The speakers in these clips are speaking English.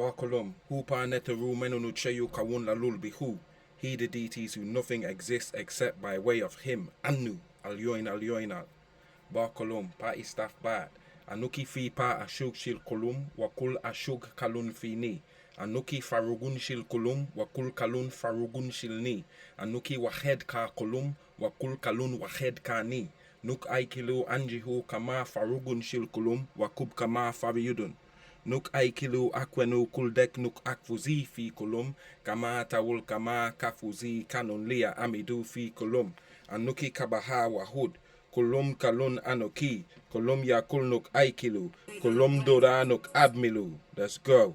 Barkolum, Hupa Neteru Menunu Cheyu Kawun Lalul Bihu. He the deities who nothing exists except by way of him. Anu, Alyoinal. Barkolum, Party Staff Bat. Anuki fi pa ashug shil kolum, wakul ashug kalun fi ni. Anuki farugun shil kolum, wakul kalun farugun shil ni. Anuki wahed ka kolum, wakul kalun wahed ka ni. Nuk aikilu anjihu kama farugun shil kolum, wakub kama fariyudun. Nuk aikilu akwenu kuldek nuk akfuzi fi kolum, kama tawul kama kafuzi kanun lia amidu fi kolum. Anuki kabaha wahud. Kulum kalun anoki, kulum yakul nuk aikilu, kulum dora nuk abmilu. Let's go.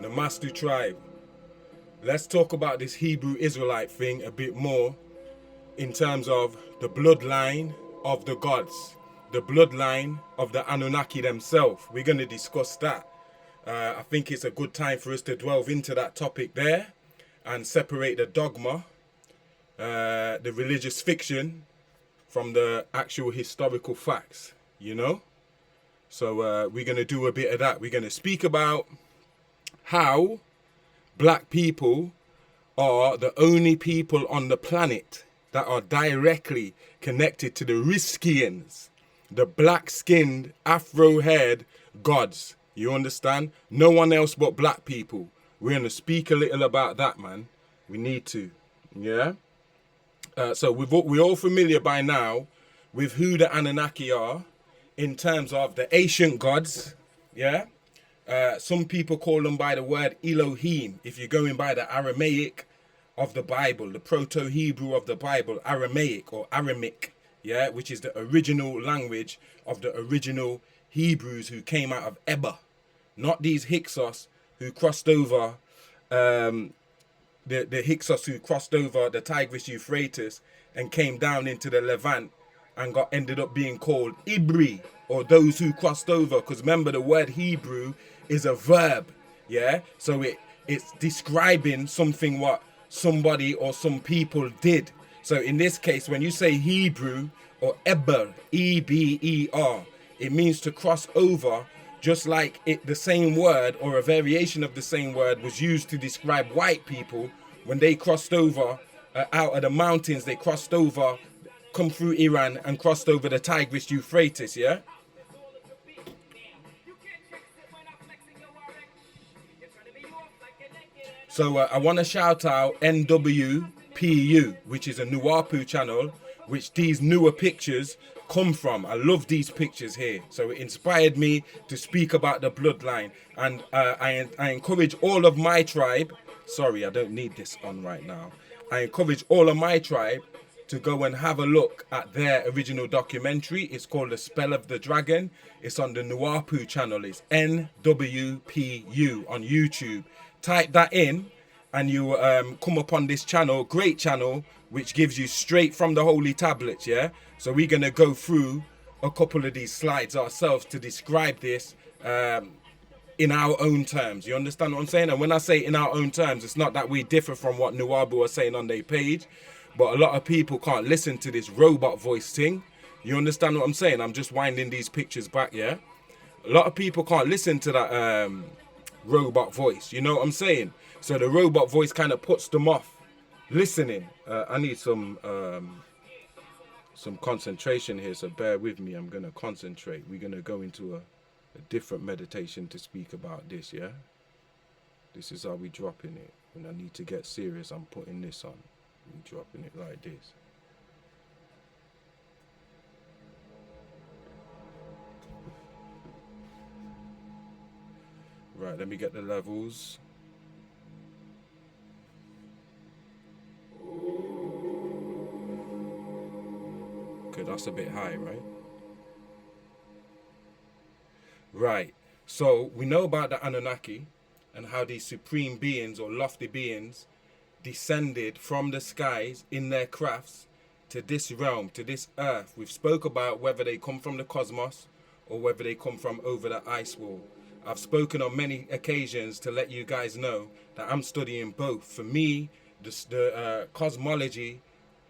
The Mastu tribe. Let's talk about this Hebrew Israelite thing a bit more in terms of the bloodline of the gods, the bloodline of the Anunnaki themselves. We're going to discuss that. I think it's a good time for us to delve into that topic there and separate the dogma, the religious fiction, from the actual historical facts, you know. So we're going to do a bit of that. We're going to speak about how black people are the only people on the planet that are directly connected to the Riskians, the black-skinned, afro-haired gods. You understand? No one else but black people. We're going to speak a little about that, man. We need to. Yeah? So we're all familiar by now with who the Anunnaki are in terms of the ancient gods. Yeah? Some people call them by the word Elohim. If you're going by the Aramaic of the Bible, the Proto-Hebrew of the Bible, Aramaic or Aramic, yeah, which is the original language of the original Hebrews who came out of Eba, not these Hyksos who crossed over, the Hyksos who crossed over the Tigris Euphrates and came down into the Levant and ended up being called Ibri, or those who crossed over, because remember the word Hebrew is a verb, yeah, so it's describing something what somebody or some people did. So in this case, when you say Hebrew or Eber, E-B-E-R, it means to cross over, just like the same word or a variation of the same word was used to describe white people when they crossed over out of the mountains. They crossed over, come through Iran and crossed over the Tigris Euphrates, yeah? So I want to shout out NWPU, which is a Nuapu channel, which these newer pictures come from. I love these pictures here. So it inspired me to speak about the bloodline. And I encourage all of my tribe. Sorry, I don't need this on right now. I encourage all of my tribe to go and have a look at their original documentary. It's called The Spell of the Dragon. It's on the Nuapu channel. It's NWPU on YouTube. Type that in and you come upon this channel, great channel, which gives you straight from the holy tablets, yeah? So we're going to go through a couple of these slides ourselves to describe this in our own terms. You understand what I'm saying? And when I say in our own terms, it's not that we differ from what Nuabu are saying on their page, but a lot of people can't listen to this robot voice thing. You understand what I'm saying? I'm just winding these pictures back, yeah? A lot of people can't listen to that robot voice, you know what I'm saying? So the robot voice kind of puts them off listening. I need some concentration here, so bear with me. I'm going to concentrate. We're going to go into a different meditation to speak about this, yeah? This is how we dropping it. When I need to get serious, I'm putting this on. I'm dropping it like this. Right, let me get the levels. Okay, that's a bit high, right? Right, so we know about the Anunnaki and how these supreme beings or lofty beings descended from the skies in their crafts to this realm, to this earth. We've spoke about whether they come from the cosmos or whether they come from over the ice wall. I've spoken on many occasions to let you guys know that I'm studying both. For me, the cosmology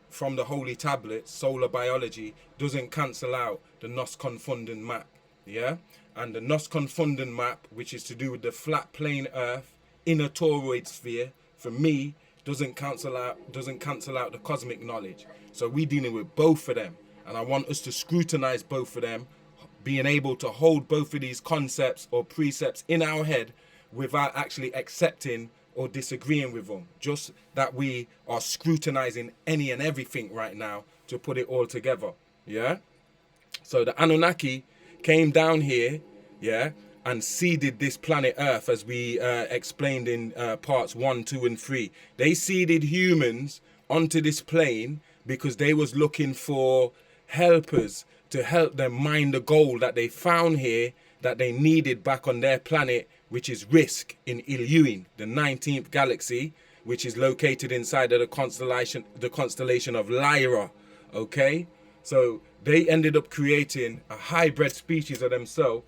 from the holy tablets, solar biology, doesn't cancel out the Nos Confunding map, yeah? And the Nos Confunding map, which is to do with the flat plane earth in a toroid sphere, for me, doesn't cancel out the cosmic knowledge. So we're dealing with both of them. And I want us to scrutinize both of them, being able to hold both of these concepts or precepts in our head without actually accepting or disagreeing with them. Just that we are scrutinizing any and everything right now to put it all together, yeah? So the Anunnaki came down here, yeah, and seeded this planet Earth, as we explained in parts 1, 2, and 3. They seeded humans onto this plane because they was looking for helpers to help them mine the gold that they found here that they needed back on their planet, which is Risk in Ilyuin, the 19th galaxy, which is located inside of the constellation of Lyra. Okay, so they ended up creating a hybrid species of themselves,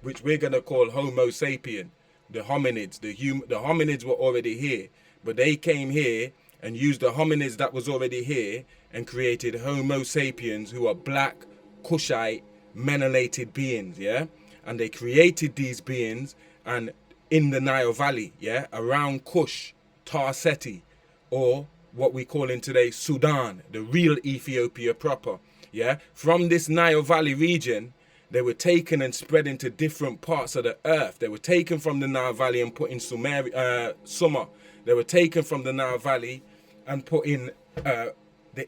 which we're gonna call Homo sapien, the hominids. The hominids were already here, but they came here and used the hominids that was already here and created Homo sapiens, who are black, Kushite, menelated beings, yeah? And they created these beings and in the Nile Valley, yeah, around Kush, Tarseti, or what we call in today Sudan, the real Ethiopia proper, yeah? From this Nile Valley region, they were taken and spread into different parts of the earth. They were taken from the Nile Valley and put in Sumer. They were taken from the Nile Valley and put in the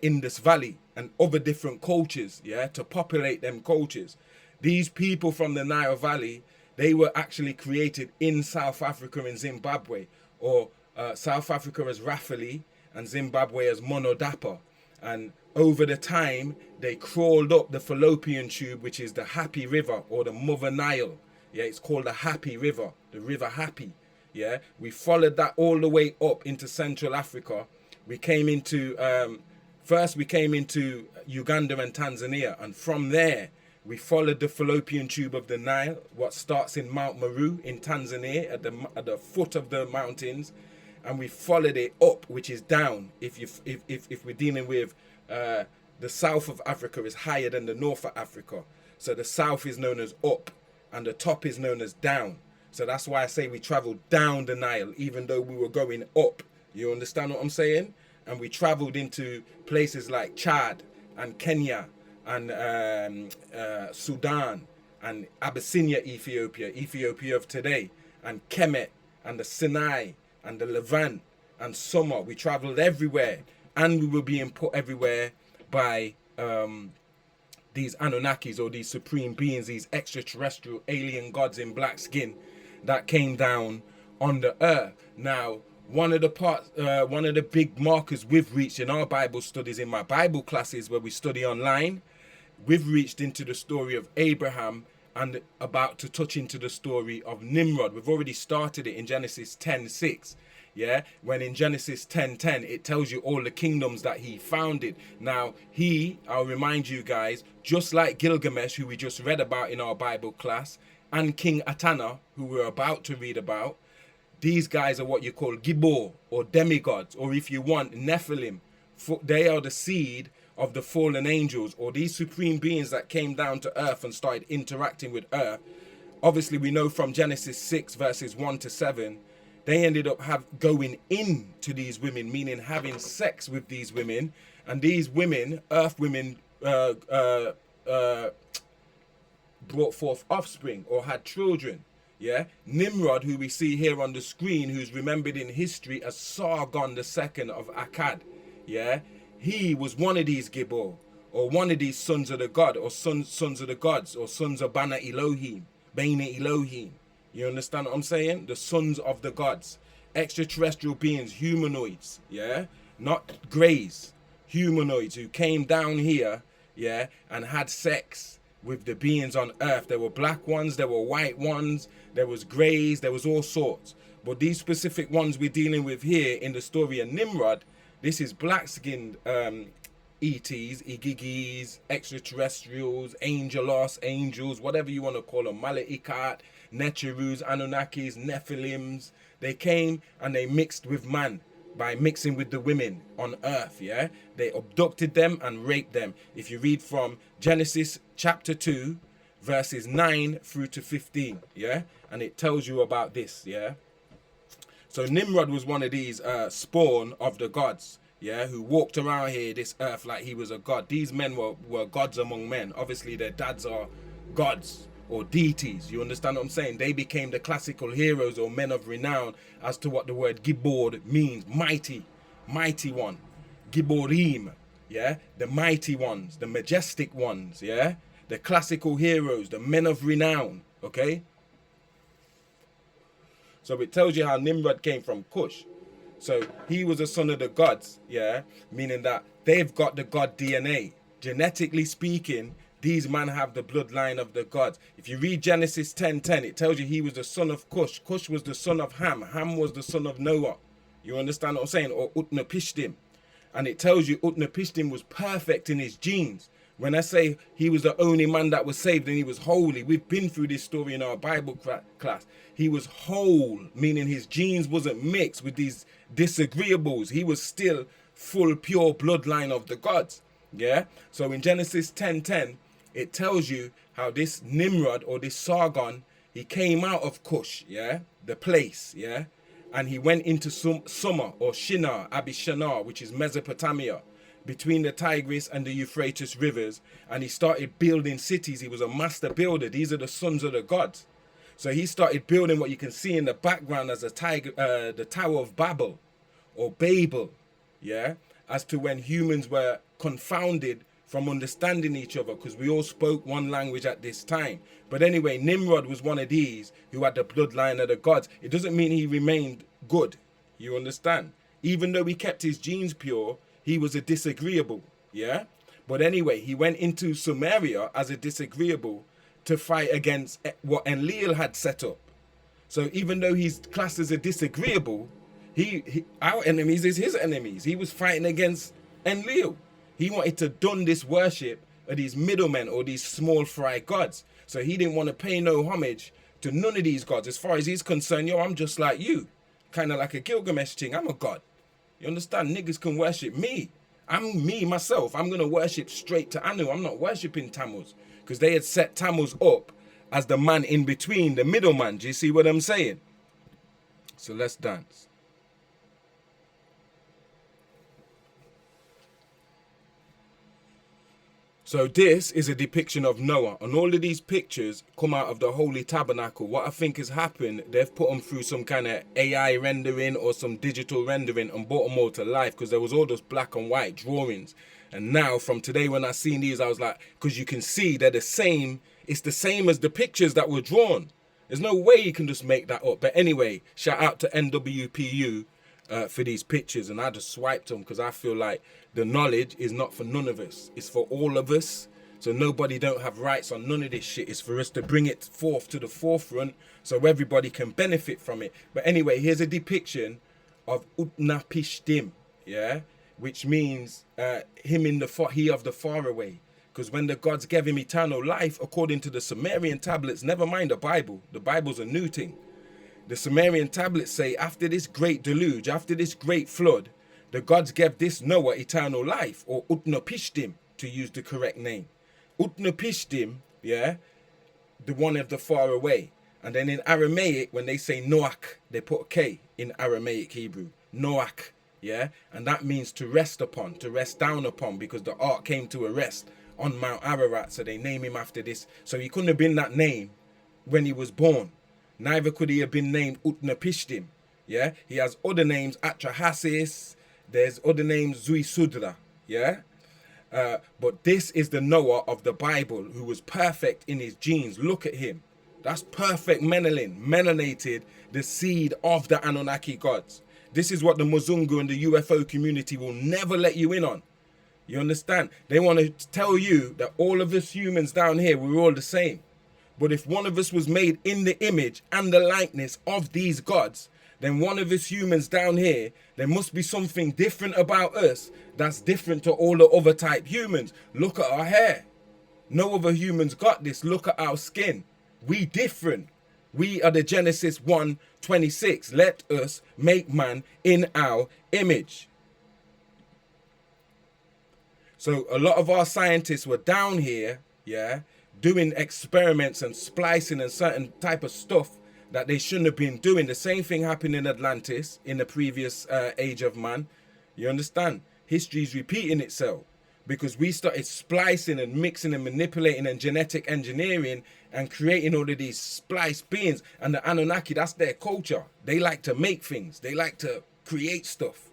Indus Valley and other different cultures, yeah, to populate them cultures. These people from the Nile Valley, they were actually created in South Africa and Zimbabwe, or South Africa as Rafali and Zimbabwe as Monodapa. And over the time, they crawled up the fallopian tube, which is the Happy River or the Mother Nile. Yeah, it's called the Happy River, the River Happy. Yeah, we followed that all the way up into Central Africa. We came into, first we came into Uganda and Tanzania. And from there, we followed the fallopian tube of the Nile, what starts in Mount Meru in Tanzania, at the foot of the mountains. And we followed it up, which is down. If we're dealing with the south of Africa is higher than the north of Africa. So the south is known as up and the top is known as down. So that's why I say we traveled down the Nile, even though we were going up. You understand what I'm saying? And we traveled into places like Chad and Kenya and Sudan and Abyssinia, Ethiopia of today, and Kemet and the Sinai and the Levant and Sumer. We traveled everywhere, and we were being put everywhere by these Anunnakis, or these supreme beings, these extraterrestrial alien gods in black skin that came down on the earth. Now, one of the big markers we've reached in our Bible studies, in my Bible classes where we study online, we've reached into the story of Abraham and about to touch into the story of Nimrod. We've already started it in Genesis 10:6. Yeah, when in Genesis 10:10 it tells you all the kingdoms that he founded. Now I'll remind you guys, just like Gilgamesh, who we just read about in our Bible class, and King Atana, who we're about to read about, these guys are what you call Gibor, or demigods, or if you want, Nephilim. They are the seed of the fallen angels, or these supreme beings that came down to earth and started interacting with earth. Obviously, we know from Genesis 6 verses 1-7, they ended up going into these women, meaning having sex with these women, and these women, earth women, brought forth offspring or had children. Yeah, Nimrod, who we see here on the screen, who's remembered in history as Sargon II of Akkad. Yeah, he was one of these Gibor, or one of these sons of the god, or sons of the gods, or sons of Bana Elohim, You understand what I'm saying? The sons of the gods, extraterrestrial beings, humanoids. Yeah, not greys, humanoids who came down here, yeah, and had sex with the beings on earth. There were black ones, there were white ones, there was greys, there was all sorts. But these specific ones we're dealing with here in the story of Nimrod, this is black-skinned ETs, Igigis, extraterrestrials, angels, whatever you want to call them, Malaikat, Necherus, Anunnakis, Nephilims. They came and they mixed with man by mixing with the women on earth, yeah? They abducted them and raped them. If you read from Genesis chapter 2, verses 9-15, yeah? And it tells you about this, yeah? So Nimrod was one of these spawn of the gods, yeah, who walked around here, this earth, like he was a god. These men were gods among men. Obviously, their dads are gods or deities. You understand what I'm saying? They became the classical heroes or men of renown as to what the word Gibor means. Mighty one. Giborim, yeah? The mighty ones, the majestic ones, yeah? The classical heroes, the men of renown, okay? So it tells you how Nimrod came from Cush. So he was a son of the gods, yeah? Meaning that they've got the god DNA. Genetically speaking, these men have the bloodline of the gods. If you read Genesis 10:10, it tells you he was the son of Cush. Cush was the son of Ham. Ham was the son of Noah. You understand what I'm saying? Or Utnapishtim. And it tells you Utnapishtim was perfect in his genes, When I say he was the only man that was saved and he was holy, we've been through this story in our Bible class. He was whole, meaning his genes wasn't mixed with these disagreeables. He was still full, pure bloodline of the gods. Yeah. So in Genesis 10:10, it tells you how this Nimrod or this Sargon, he came out of Cush, yeah, the place, yeah, and he went into Sumer or Shinar, Abishanar, which is Mesopotamia, between the Tigris and the Euphrates rivers, and he started building cities. He was a master builder. These are the sons of the gods. So he started building what you can see in the background as the Tower of Babel or Babel, yeah, as to when humans were confounded from understanding each other, because we all spoke one language at this time. But anyway, Nimrod was one of these who had the bloodline of the gods. It doesn't mean he remained good, you understand? Even though he kept his genes pure, he was a disagreeable, yeah? But anyway, he went into Sumeria as a disagreeable to fight against what Enlil had set up. So even though he's classed as a disagreeable, our enemies is his enemies. He was fighting against Enlil. He wanted to done this worship of these middlemen or these small fry gods. So he didn't want to pay no homage to none of these gods. As far as he's concerned, yo, I'm just like you. Kind of like a Gilgamesh thing. I'm a god. You understand? Niggas can worship me. I'm me, myself. I'm going to worship straight to Anu. I'm not worshipping Tammuz. Because they had set Tammuz up as the man in between, the middleman. Do you see what I'm saying? So let's dance. So this is a depiction of Noah, and all of these pictures come out of the Holy Tabernacle. What I think has happened, they've put them through some kind of AI rendering or some digital rendering and brought them all to life, because there was all those black and white drawings. And now from today when I seen these, I was like, because you can see they're the same. It's the same as the pictures that were drawn. There's no way you can just make that up. But anyway, shout out to NWPU for these pictures, and I just swiped them because I feel like the knowledge is not for none of us, it's for all of us. So nobody don't have rights on none of this shit. It's for us to bring it forth to the forefront so everybody can benefit from it. But anyway, here's a depiction of Utnapishtim, yeah, which means him in the he of the faraway. Because when the gods gave him eternal life, according to the Sumerian tablets, never mind the Bible's a new thing. The Sumerian tablets say after this great deluge, after this great flood, the gods gave this Noah eternal life, or Utnapishtim, to use the correct name. Utnapishtim, yeah, the one of the far away. And then in Aramaic, when they say Noach, they put a K in Aramaic Hebrew. Noach, yeah, and that means to rest upon, to rest down upon, because the ark came to a rest on Mount Ararat, so they name him after this. So he couldn't have been that name when he was born. Neither could he have been named Utnapishtim. Yeah, he has other names, Atrahasis. There's other names, Zuisudra. Yeah, but this is the Noah of the Bible who was perfect in his genes. Look at him. That's perfect melanated the seed of the Anunnaki gods. This is what the Mzungu and the UFO community will never let you in on. You understand? They want to tell you that all of us humans down here, we're all the same. But if one of us was made in the image and the likeness of these gods, then one of us humans down here, there must be something different about us that's different to all the other type humans. Look at our hair. No other humans got this. Look at our skin. We different. We are the Genesis 1:26. Let us make man in our image. So a lot of our scientists were down here, yeah, doing experiments and splicing and certain type of stuff that they shouldn't have been doing. The same thing happened in Atlantis in the previous age of man. You understand? History's repeating itself because we started splicing and mixing and manipulating and genetic engineering and creating all of these spliced beings. And the Anunnaki, that's their culture. They like to make things. They like to create stuff.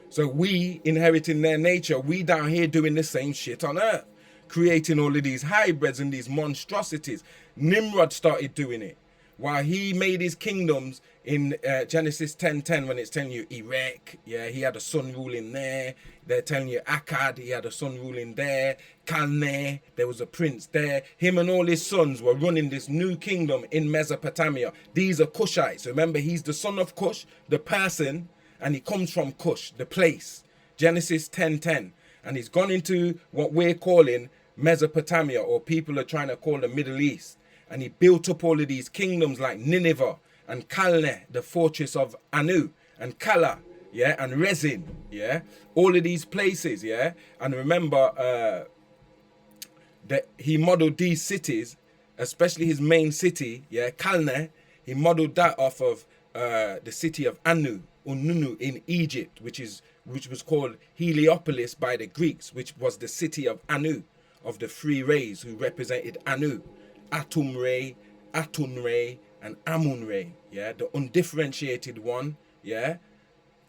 So we inheriting their nature, we down here doing the same shit on Earth, creating all of these hybrids and these monstrosities. Nimrod started doing it while he made his kingdoms in Genesis 10:10, when it's telling you Erech, yeah, he had a son ruling there. They're telling you Akkad, he had a son ruling there. Calneh, there was a prince there. Him and all his sons were running this new kingdom in Mesopotamia. These are Cushites. Remember, he's the son of Cush, the person, and he comes from Cush, the place. Genesis 10:10. And he's gone into what we're calling Mesopotamia, or people are trying to call the Middle East. And he built up all of these kingdoms like Nineveh and Calneh, the fortress of Anu, and Kala, yeah, and Rezin, yeah, all of these places, yeah. And remember that he modeled these cities, especially his main city, yeah, Calneh. He modeled that off of the city of Ununu in Egypt, which was called Heliopolis by the Greeks, which was the city of Anu, of the three rays who represented Anu, Atum-Re, Atun-Re, and Amun-Re, yeah, the undifferentiated one, yeah,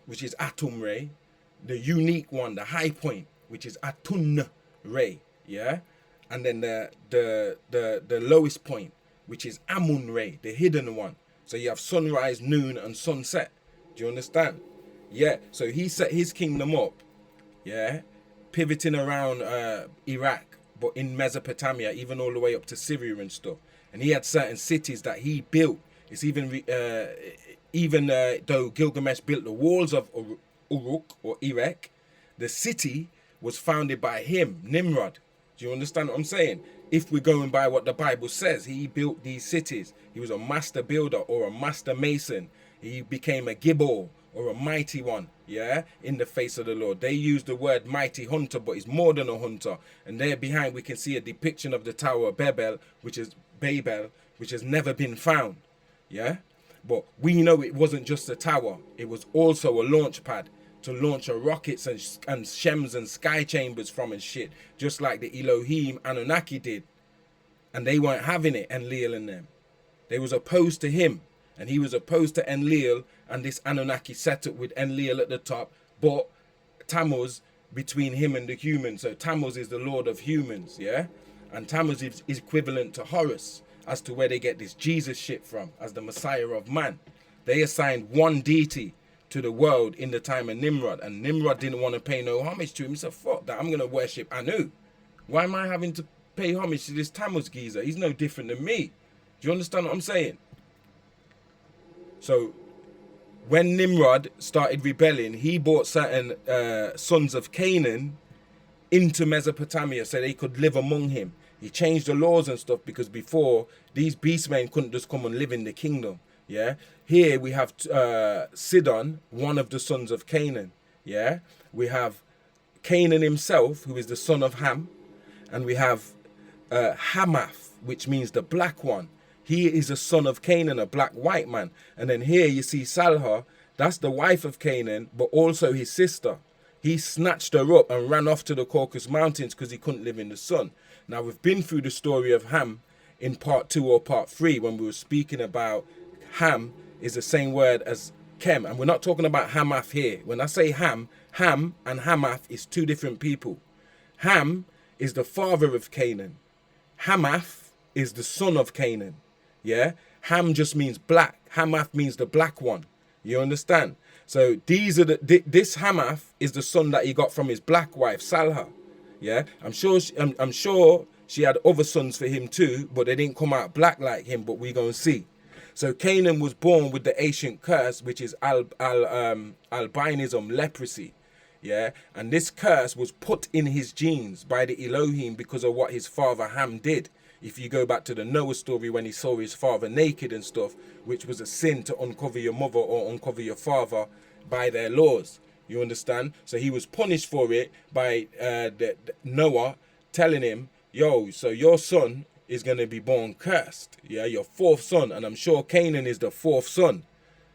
which is Atum-Re, the unique one, the high point, which is Atun-Re, yeah, and then the lowest point, which is Amun-Re, the hidden one. So you have sunrise, noon, and sunset. Do you understand? Yeah, so he set his kingdom up, yeah, pivoting around Iraq, but in Mesopotamia, even all the way up to Syria and stuff. And he had certain cities that he built. It's even though Gilgamesh built the walls of Uruk or Iraq, the city was founded by him, Nimrod. Do you understand what I'm saying? If we're going by what the Bible says, he built these cities. He was a master builder or a master mason. He became a Gibor or a mighty one, yeah, in the face of the Lord. They use the word mighty hunter, but he's more than a hunter. And there behind we can see a depiction of the Tower of Babel, which has never been found, yeah. But we know it wasn't just a tower. It was also a launch pad to launch rockets and shems and sky chambers from and shit, just like the Elohim Anunnaki did. And they weren't having it, Enlil and them. They was opposed to him, and he was opposed to Enlil and this Anunnaki setup with Enlil at the top, but Tammuz between him and the humans. So Tammuz is the lord of humans, yeah? And Tammuz is equivalent to Horus, as to where they get this Jesus shit from, as the Messiah of man. They assigned one deity to the world in the time of Nimrod, and Nimrod didn't want to pay no homage to him. He said, fuck that, I'm going to worship Anu. Why am I having to pay homage to this Tammuz geezer? He's no different than me. Do you understand what I'm saying? So when Nimrod started rebelling, he brought certain sons of Canaan into Mesopotamia so they could live among him. He changed the laws and stuff, because before, these beastmen couldn't just come and live in the kingdom, yeah? Here we have Sidon, one of the sons of Canaan, yeah? We have Canaan himself, who is the son of Ham, and we have Hamath, which means the black one. He is a son of Canaan, a black white man. And then here you see Salha, that's the wife of Canaan, but also his sister. He snatched her up and ran off to the Caucasus Mountains because he couldn't live in the sun. Now, we've been through the story of Ham in part 2 or part 3 when we were speaking about Ham is the same word as Chem. And we're not talking about Hamath here. When I say Ham, Ham and Hamath is two different people. Ham is the father of Canaan. Hamath is the son of Canaan. Yeah? Ham just means black. Hamath means the black one. You understand? So these are this Hamath is the son that he got from his black wife, Salha. Yeah? I'm sure she had other sons for him too, but they didn't come out black like him, but we're going to see. So Canaan was born with the ancient curse, which is albinism, leprosy. Yeah, and this curse was put in his genes by the Elohim because of what his father Ham did. If you go back to the Noah story when he saw his father naked and stuff, which was a sin to uncover your mother or uncover your father by their laws. You understand? So he was punished for it by Noah telling him, yo, so your son is going to be born cursed. Yeah, your fourth son. And I'm sure Canaan is the fourth son.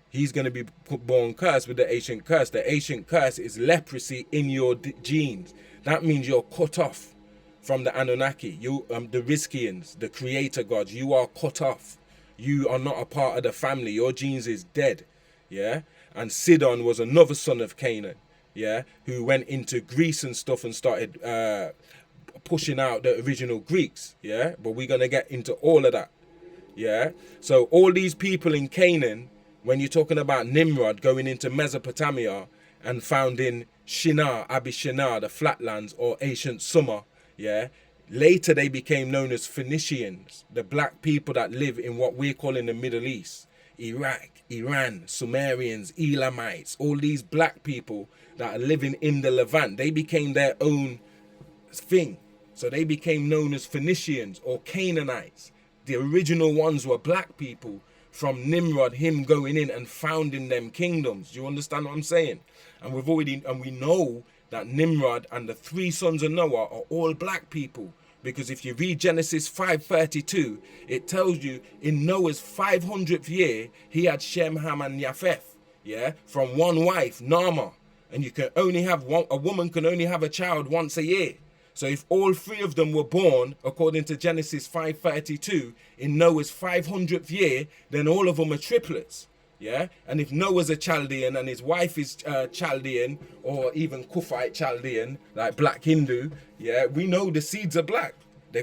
He's going to be born cursed with the ancient curse. The ancient curse is leprosy in your genes. That means you're cut off from the Anunnaki. You, the Rizkians, the creator gods, you are cut off. You are not a part of the family. Your genes is dead. Yeah. And Sidon was another son of Canaan. Yeah. Who went into Greece and stuff and started pushing out the original Greeks. Yeah. But we're going to get into all of that. Yeah. So all these people in Canaan, when you're talking about Nimrod going into Mesopotamia and founding Shinar, Abi Shinar, the flatlands or ancient Sumer, yeah, later they became known as Phoenicians, the black people that live in what we're calling the Middle East, Iraq, Iran, Sumerians, Elamites, all these black people that are living in the Levant, they became their own thing. So they became known as Phoenicians or Canaanites. The original ones were black people from Nimrod, him going in and founding them kingdoms. Do you understand what I'm saying? And we know that Nimrod and the 3 sons of Noah are all black people. Because if you read Genesis 5:32, it tells you in Noah's 500th year, he had Shem, Ham, and Japheth, yeah, from one wife, Nama. And you can only have a woman can only have a child once a year. So if all 3 of them were born, according to Genesis 5:32, in Noah's 500th year, then all of them are triplets. Yeah, and if Noah's a Chaldean and his wife is Chaldean or even Kufaite Chaldean, like black Hindu, yeah, we know the seeds are black.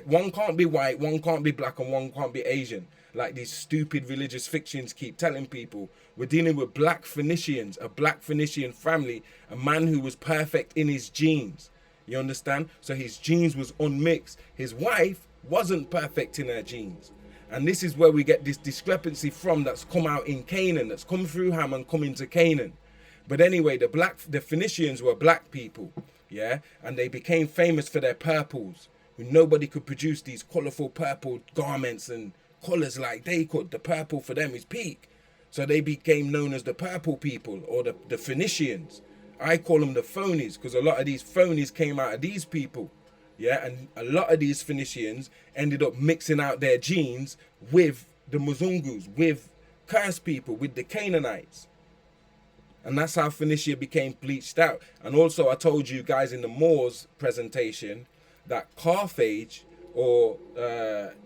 One can't be white, one can't be black, and one can't be Asian. Like these stupid religious fictions keep telling people. We're dealing with black Phoenicians, a black Phoenician family, a man who was perfect in his genes. You understand? So his genes was unmixed. His wife wasn't perfect in her genes. And this is where we get this discrepancy from that's come out in Canaan, that's come through Ham and come into Canaan. But anyway, the Phoenicians were black people, yeah? And they became famous for their purples. Nobody could produce these colorful purple garments and colors like they could. The purple for them is peak. So they became known as the purple people or the Phoenicians. I call them the phonies because a lot of these phonies came out of these people. Yeah, and a lot of these Phoenicians ended up mixing out their genes with the Mzungus, with cursed people, with the Canaanites. And that's how Phoenicia became bleached out. And also I told you guys in the Moors presentation that Carthage or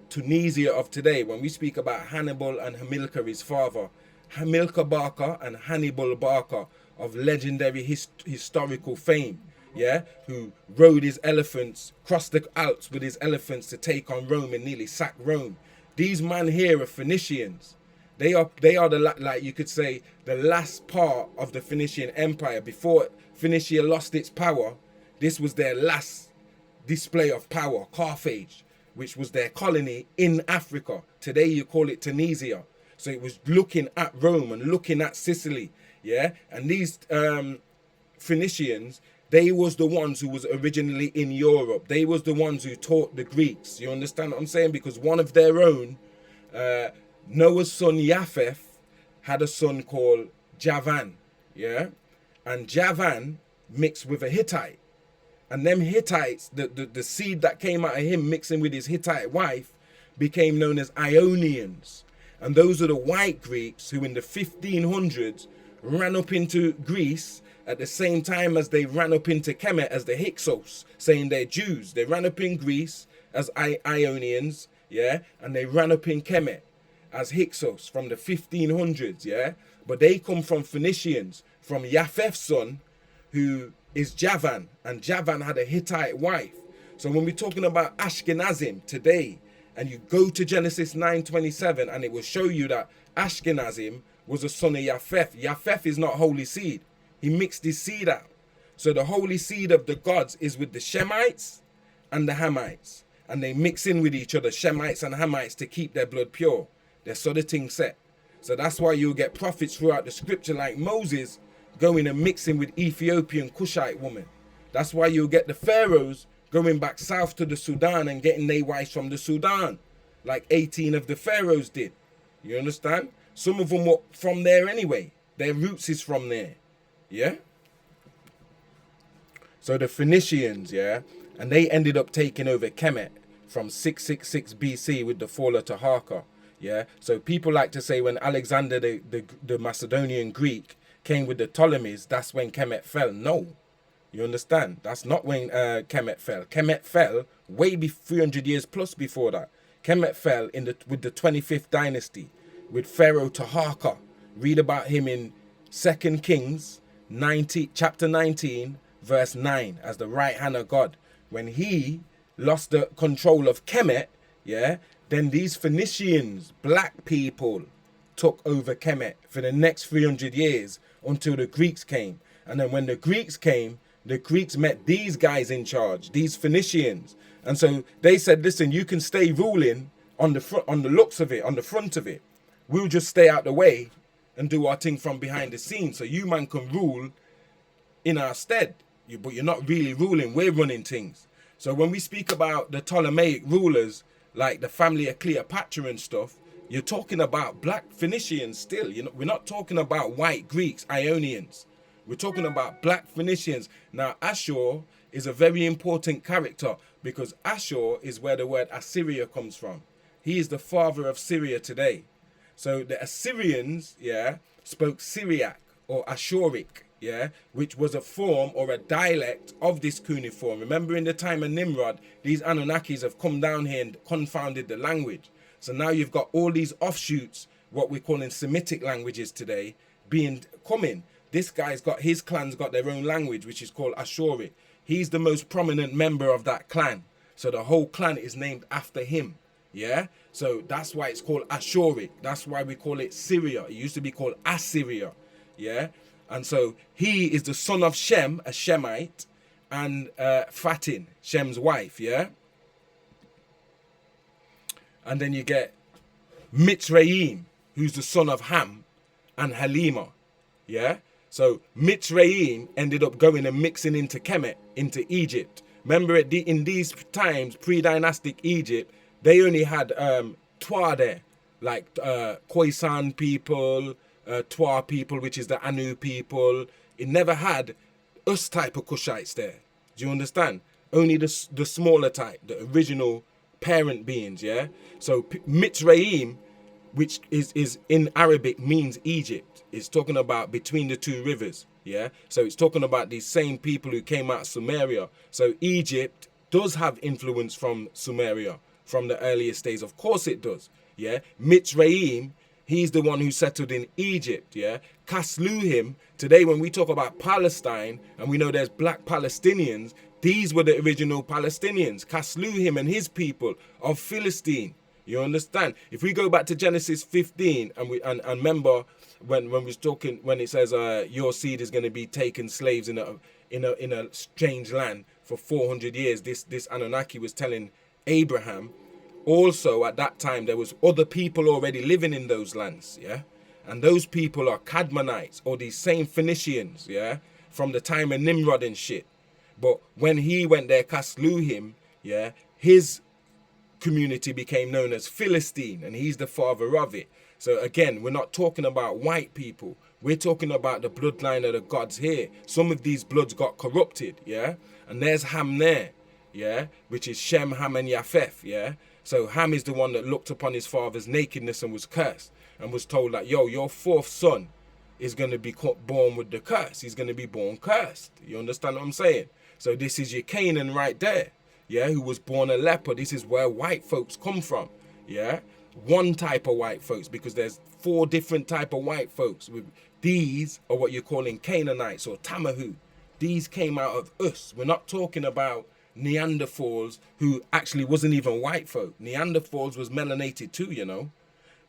Tunisia of today, when we speak about Hannibal and Hamilcar, his father, Hamilcar Barca and Hannibal Barca of legendary historical fame, yeah, who rode his elephants, crossed the Alps with his elephants to take on Rome and nearly sack Rome. These men here are Phoenicians. They are the, like you could say, the last part of the Phoenician Empire. Before Phoenicia lost its power, this was their last display of power, Carthage, which was their colony in Africa. Today you call it Tunisia. So it was looking at Rome and looking at Sicily, yeah? And these Phoenicians, they was the ones who was originally in Europe. They was the ones who taught the Greeks. You understand what I'm saying? Because one of their own, Noah's son Japheth, had a son called Javan, yeah? And Javan mixed with a Hittite. And them Hittites, the seed that came out of him mixing with his Hittite wife, became known as Ionians. And those are the white Greeks who in the 1500s ran up into Greece at the same time as they ran up into Kemet as the Hyksos, saying they're Jews. They ran up in Greece as Ionians, yeah, and they ran up in Kemet as Hyksos from the 1500s, yeah. But they come from Phoenicians, from Japheth's son, who is Javan, and Javan had a Hittite wife. So when we're talking about Ashkenazim today, and you go to Genesis 9:27, and it will show you that Ashkenazim was a son of Japheth. Japheth is not holy seed. He mixed his seed out. So the holy seed of the gods is with the Shemites and the Hamites. And they mix in with each other, Shemites and Hamites, to keep their blood pure. They're sort of thing set. So that's why you'll get prophets throughout the scripture like Moses going and mixing with Ethiopian Cushite women. That's why you'll get the pharaohs going back south to the Sudan and getting their wives from the Sudan, like 18 of the pharaohs did. You understand? Some of them were from there anyway. Their roots is from there. Yeah? So the Phoenicians, yeah, and they ended up taking over Kemet from 666 BC with the fall of Taharqa. Yeah? So people like to say when Alexander the Macedonian Greek came with the Ptolemies, that's when Kemet fell. No. You understand? That's not when Kemet fell. Kemet fell way 300 years plus before that. Kemet fell with the 25th dynasty with Pharaoh Taharqa. Read about him in 2 Kings chapter 19, verse 9, as the right hand of God. When he lost the control of Kemet, yeah, then these Phoenicians, black people, took over Kemet for the next 300 years until the Greeks came. And then when the Greeks came, the Greeks met these guys in charge, these Phoenicians. And so they said, listen, you can stay ruling on the front, on the looks of it, on the front of it. We'll just stay out the way and do our thing from behind the scenes. So you man can rule in our stead. But you're not really ruling. We're running things. So when we speak about the Ptolemaic rulers, like the family of Cleopatra and stuff, you're talking about black Phoenicians still. You know, we're not talking about white Greeks, Ionians. We're talking about black Phoenicians. Now, Ashur is a very important character because Ashur is where the word Assyria comes from. He is the father of Syria today. So the Assyrians, yeah, spoke Syriac or Ashuric, yeah, which was a form or a dialect of this cuneiform. Remember in the time of Nimrod, these Anunnakis have come down here and confounded the language. So now you've got all these offshoots, what we're calling Semitic languages today, coming. This guy's got, his clan's got their own language, which is called Ashuric. He's the most prominent member of that clan. So the whole clan is named after him. Yeah, so that's why it's called Ashuric. That's why we call it Syria. It used to be called Assyria. Yeah, and so he is the son of Shem, a Shemite, and Fatin, Shem's wife. Yeah, and then you get Mitzrayim, who's the son of Ham, and Halima. Yeah, so Mitzrayim ended up going and mixing into Kemet, into Egypt. Remember, in these times, pre-dynastic Egypt, they only had Twa there, like Khoisan people, Twa people, which is the Anu people. It never had us type of Kushites there. Do you understand? Only the smaller type, the original parent beings, yeah? So Mitzrayim, which is in Arabic, means Egypt. It's talking about between the two rivers, yeah? So it's talking about these same people who came out of Sumeria. So Egypt does have influence from Sumeria, from the earliest days. Of course it does, yeah? Mitzrayim, he's the one who settled in Egypt, yeah? Kasluhim, today when we talk about Palestine, and we know there's black Palestinians, these were the original Palestinians. Kasluhim and his people of Philistine. You understand? If we go back to Genesis 15 and remember when we was talking, when it says your seed is going to be taken slaves in a strange land for 400 years, this Anunnaki was telling Abraham. Also at that time there was other people already living in those lands, yeah, and those people are Cadmonites, or these same Phoenicians, yeah, from the time of Nimrod and shit. But when he went there, Kasluhim, yeah, his community became known as Philistine, and he's the father of it. So again, we're not talking about white people. We're talking about the bloodline of the gods here. Some of these bloods got corrupted, yeah, and there's Ham there, yeah, which is Shem, Ham, and Japheth, yeah. So Ham is the one that looked upon his father's nakedness and was cursed, and was told that, yo, your fourth son is going to be born with the curse. He's going to be born cursed. You understand what I'm saying? So this is your Canaan right there, yeah, who was born a leper. This is where white folks come from, yeah. One type of white folks, because there's 4 different type of white folks. These are what you're calling Canaanites or Tamahu. These came out of us. We're not talking about Neanderthals, who actually wasn't even white folk. Neanderthals was melanated too, you know.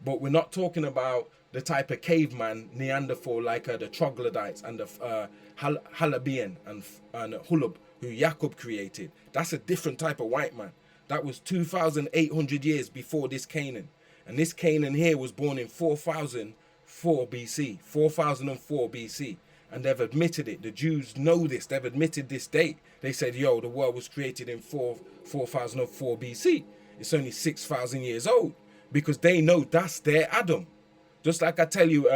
But we're not talking about the type of caveman Neanderthal like the troglodytes and the Halabian and Hulub, who Jacob created. That's a different type of white man. That was 2,800 years before this Canaan. And this Canaan here was born in 4004 BC. 4004 BC. And they've admitted it. The Jews know this. They've admitted this date. They said, yo, the world was created in 4004 BC. It's only 6,000 years old. Because they know that's their Adam. Just like I tell you,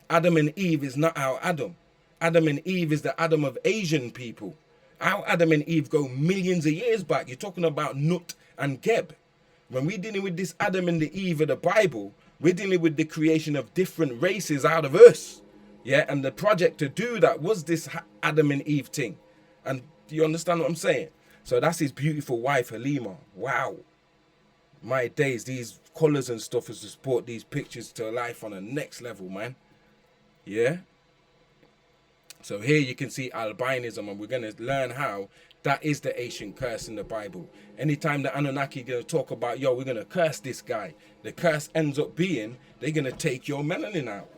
Adam and Eve is not our Adam. Adam and Eve is the Adam of Asian people. Our Adam and Eve go millions of years back. You're talking about Nut and Geb. When we're dealing with this Adam and the Eve of the Bible, we're dealing with the creation of different races out of us. Yeah, and the project to do that was this Adam and Eve thing. And do you understand what I'm saying? So that's his beautiful wife, Halima. Wow. My days, these colors and stuff has just brought these pictures to life on a next level, man. Yeah. So here you can see albinism, and we're going to learn how that is the ancient curse in the Bible. Anytime the Anunnaki going to talk about, yo, we're going to curse this guy, the curse ends up being, they're going to take your melanin out.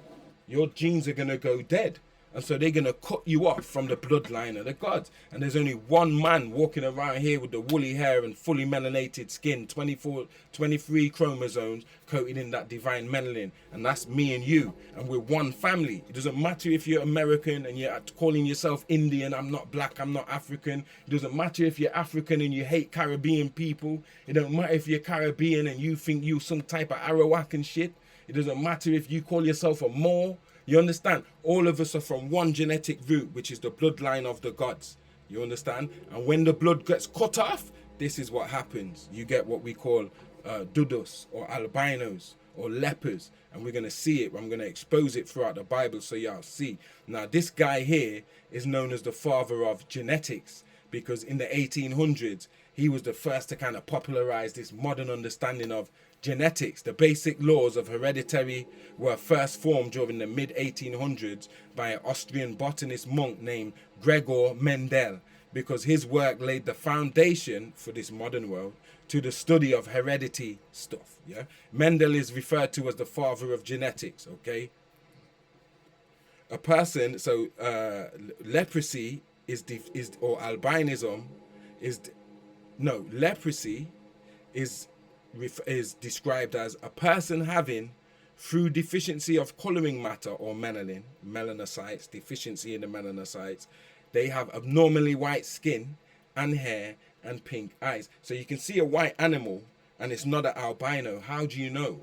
Your genes are going to go dead. And so they're going to cut you off from the bloodline of the gods. And there's only one man walking around here with the woolly hair and fully melanated skin, 23 chromosomes coated in that divine melanin. And that's me and you. And we're one family. It doesn't matter if you're American and you're calling yourself Indian. I'm not black, I'm not African. It doesn't matter if you're African and you hate Caribbean people. It don't matter if you're Caribbean and you think you some type of Arawak and shit. It doesn't matter if you call yourself a Moor. You understand? All of us are from one genetic root, which is the bloodline of the gods. You understand? And when the blood gets cut off, this is what happens. You get what we call dudos or albinos or lepers. And we're going to see it. I'm going to expose it throughout the Bible so y'all see. Now, this guy here is known as the father of genetics because in the 1800s, he was the first to kind of popularize this modern understanding of genetics. The basic laws of hereditary were first formed during the mid-1800s by an Austrian botanist monk named Gregor Mendel, because his work laid the foundation for this modern world to the study of heredity stuff. Yeah, Mendel is referred to as the father of genetics. Okay, a person. So leprosy is or albinism is no leprosy is described as a person having, through deficiency of coloring matter or melanin, melanocytes, deficiency in the melanocytes, they have abnormally white skin and hair and pink eyes. So you can see a white animal and it's not an albino. How do you know?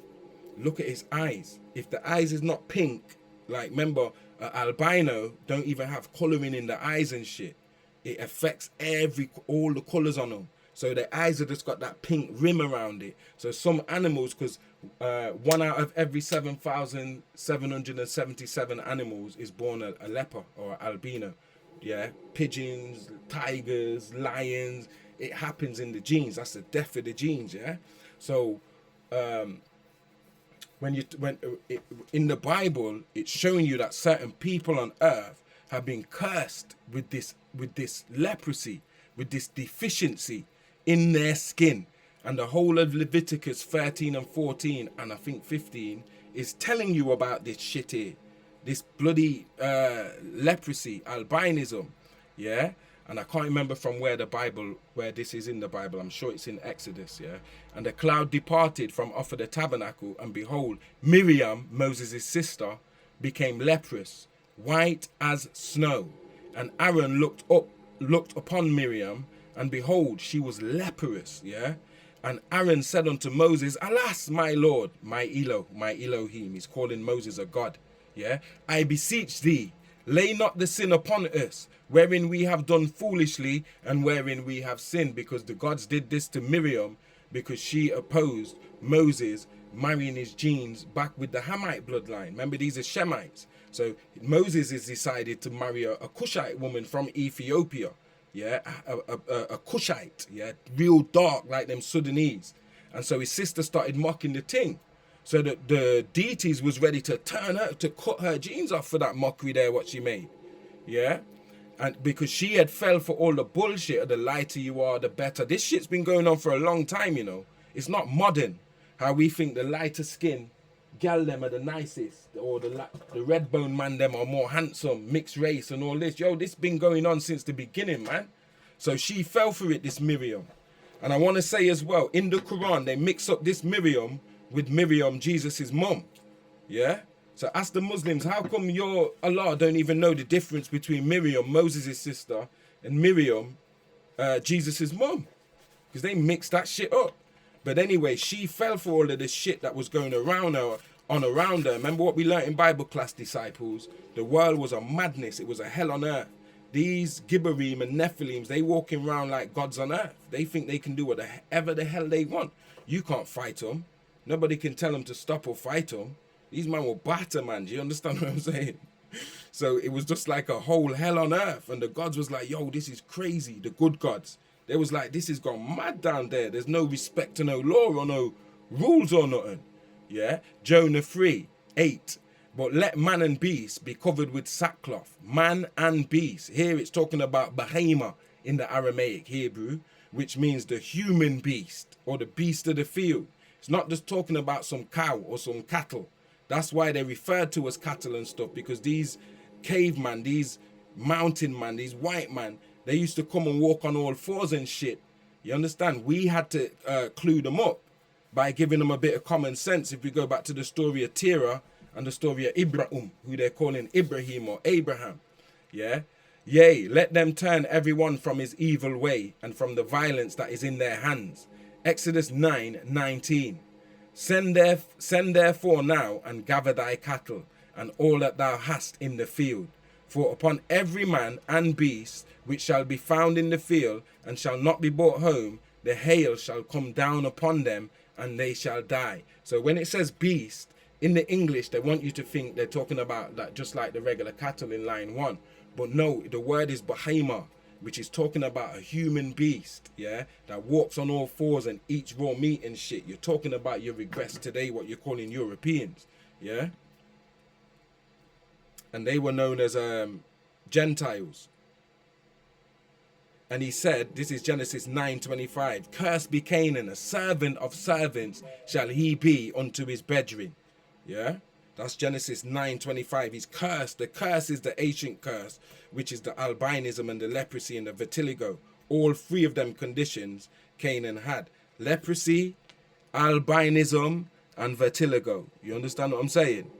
Look at his eyes. If the eyes is not pink, like remember, albino don't even have coloring in the eyes and shit. It affects all the colors on them. So the eyes have just got that pink rim around it. So some animals, because 1 out of every 7,777 animals is born a leper or albino. Yeah, pigeons, tigers, lions. It happens in the genes. That's the death of the genes. Yeah. So in the Bible, it's showing you that certain people on earth have been cursed with this leprosy, with this deficiency in their skin. And the whole of Leviticus 13 and 14 and I think 15 is telling you about this shit here, this bloody leprosy, albinism. Yeah, and I can't remember from where this is in the Bible. I'm sure it's in Exodus. Yeah, and the cloud departed from off of the tabernacle, and behold, Miriam, Moses' sister, became leprous, white as snow. And Aaron looked upon Miriam, and behold, she was leprous. Yeah. And Aaron said unto Moses, alas, my Lord, my Elohim. He's calling Moses a god. Yeah. I beseech thee, lay not the sin upon us, wherein we have done foolishly and wherein we have sinned. Because the gods did this to Miriam because she opposed Moses marrying his genes back with the Hamite bloodline. Remember, these are Shemites. So Moses has decided to marry a Cushite woman from Ethiopia. Yeah, a Cushite, yeah, real dark like them Sudanese. And so his sister started mocking the thing. So the deities was ready to cut her genes off for that mockery there, what she made. Yeah, and because she had fell for all the bullshit of the lighter you are, the better. This shit's been going on for a long time, you know. It's not modern, how we think the lighter skin gal them are the nicest, or the red bone man them are more handsome, mixed race and all this. Yo, this been going on since the beginning, man. So she fell for it, this Miriam. And I want to say as well, in the Quran, they mix up this Miriam with Miriam, Jesus' mom. Yeah? So ask the Muslims, how come your Allah don't even know the difference between Miriam, Moses' sister, and Miriam, Jesus' mom? Because they mixed that shit up. But anyway, she fell for all of this shit that was going around her. Remember what we learnt in Bible class, disciples? The world was a madness. It was a hell on earth. These Gibborim and Nephilims, they walking around like gods on earth. They think they can do whatever the hell they want. You can't fight them. Nobody can tell them to stop or fight them. These men will batter, man. Do you understand what I'm saying? So it was just like a whole hell on earth. And the gods was like, yo, this is crazy. The good gods. They was like, this has gone mad down there. There's no respect to no law or no rules or nothing. Yeah. Jonah 3:8. But let man and beast be covered with sackcloth. Man and beast. Here it's talking about Bahema in the Aramaic Hebrew, which means the human beast or the beast of the field. It's not just talking about some cow or some cattle. That's why they're referred to as cattle and stuff, because these caveman, these mountain man, these white man, they used to come and walk on all fours and shit. You understand? We had to clue them up by giving them a bit of common sense. If we go back to the story of Terah and the story of Ibrahim, who they're calling Ibrahim or Abraham. Yeah. Yea, let them turn everyone from his evil way and from the violence that is in their hands. Exodus 9:19. Send therefore now and gather thy cattle and all that thou hast in the field. For upon every man and beast which shall be found in the field and shall not be brought home, the hail shall come down upon them and they shall die. So when it says beast, in the English, they want you to think they're talking about that just like the regular cattle in line 1. But no, the word is behemoth, which is talking about a human beast, yeah, that walks on all fours and eats raw meat and shit. You're talking about your regress today, what you're calling Europeans, yeah? And they were known as Gentiles. And he said, this is Genesis 9:25, cursed be Canaan, a servant of servants shall he be unto his brethren, yeah? That's Genesis 9:25. He's cursed. The curse is the ancient curse, which is the albinism and the leprosy and the vitiligo. All three of them conditions Canaan had. Leprosy, albinism, and vitiligo. You understand what I'm saying?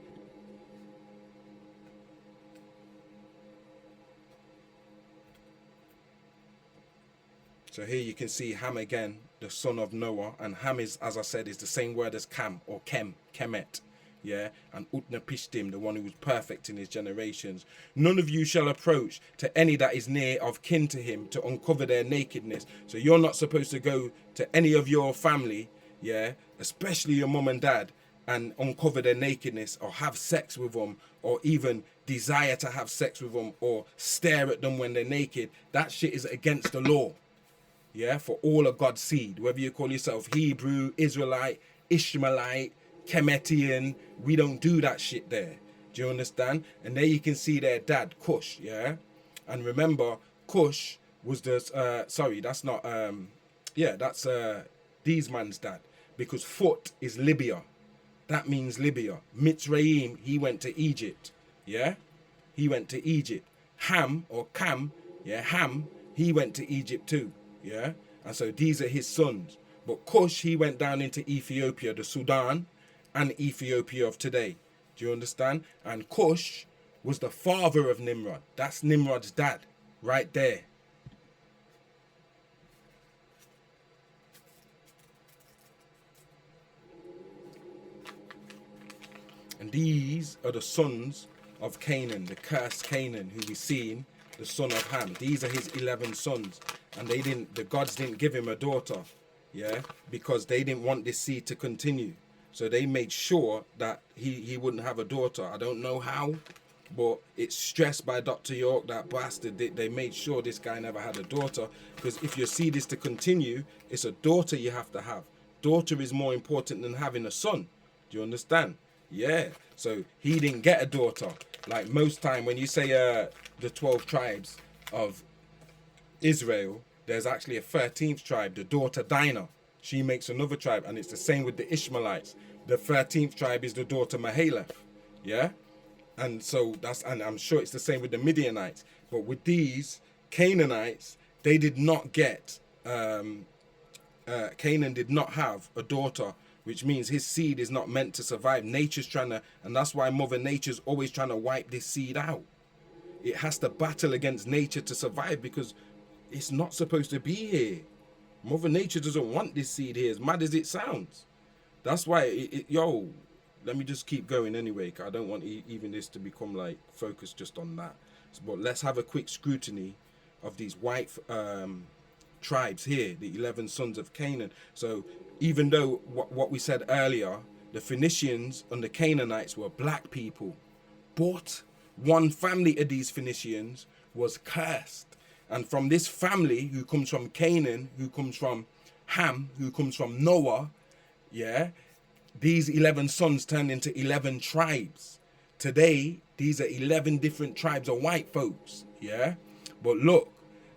So here you can see Ham again, the son of Noah. And Ham is, as I said, is the same word as Cam or Kemet. Yeah, and Utnapishtim, the one who was perfect in his generations. None of you shall approach to any that is near of kin to him to uncover their nakedness. So you're not supposed to go to any of your family, yeah, especially your mum and dad, and uncover their nakedness or have sex with them or even desire to have sex with them or stare at them when they're naked. That shit is against the law, yeah, for all of God's seed, whether you call yourself Hebrew, Israelite, Ishmaelite, Kemetian, we don't do that shit there. Do you understand? And there you can see their dad, Cush, yeah? And remember, Cush was the, sorry, that's not, yeah, that's these man's dad. Because Foot is Libya. That means Libya. Mitzrayim, he went to Egypt, yeah? He went to Egypt. Ham, or Cam, yeah, Ham, he went to Egypt too, yeah? And so these are his sons. But Cush, he went down into Ethiopia, the Sudan, and Ethiopia of today. Do you understand? And Cush was the father of Nimrod. That's Nimrod's dad, right there. And these are the sons of Canaan, the cursed Canaan, who we seen, the son of Ham. These are his 11 sons. And the gods didn't give him a daughter, yeah, because they didn't want this seed to continue. So they made sure that he wouldn't have a daughter. I don't know how, but it's stressed by Dr. York, that bastard. They made sure this guy never had a daughter, because if your seed is to continue, it's a daughter you have to have. Daughter is more important than having a son. Do you understand? Yeah. So he didn't get a daughter. Like most time when you say the 12 tribes of Israel, there's actually a 13th tribe, the daughter Dinah. She makes another tribe, and it's the same with the Ishmaelites. The 13th tribe is the daughter Mahaleph, yeah? And so and I'm sure it's the same with the Midianites. But with these Canaanites, they did not get, Canaan did not have a daughter, which means his seed is not meant to survive. Nature's trying to, and that's why Mother Nature's always trying to wipe this seed out. It has to battle against nature to survive because it's not supposed to be here. Mother Nature doesn't want this seed here, as mad as it sounds. That's why, yo, let me just keep going anyway, because I don't want even this to become like focused just on that. But let's have a quick scrutiny of these white tribes here, the 11 sons of Canaan. So even though what we said earlier, the Phoenicians and the Canaanites were black people, but one family of these Phoenicians was cursed. And from this family, who comes from Canaan, who comes from Ham, who comes from Noah, yeah, these 11 sons turned into 11 tribes. Today, these are 11 different tribes of white folks, yeah? But look,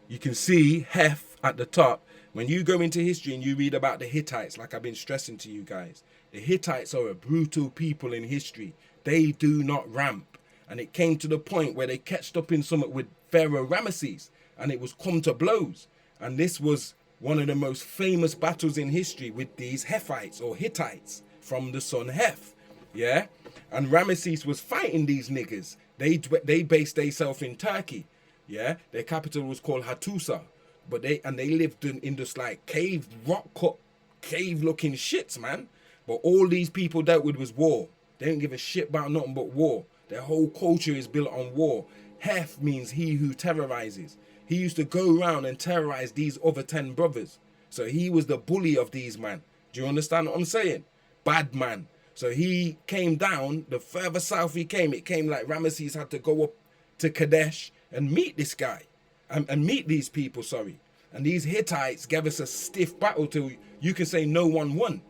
you can see Heth at the top. When you go into history and you read about the Hittites, like I've been stressing to you guys, the Hittites are a brutal people in history. They do not ramp. And it came to the point where they catched up in something with Pharaoh Ramesses, and it was come to blows. And this was one of the most famous battles in history with these Hephites or Hittites from the son Heth. Yeah, and Ramesses was fighting these niggas. They based themselves in Turkey. Yeah, their capital was called Hattusa, but they lived in this like cave, rock cut, cave looking shits, man. But all these people dealt with was war. They didn't give a shit about nothing but war. Their whole culture is built on war. Heth means he who terrorizes. He used to go around and terrorize these other 10 brothers. So he was the bully of these man. Do you understand what I'm saying? Bad man. So he came down, the further south he came, it came like Ramesses had to go up to Kadesh and meet this guy. And meet these people, sorry. And these Hittites gave us a stiff battle till you can say no one won.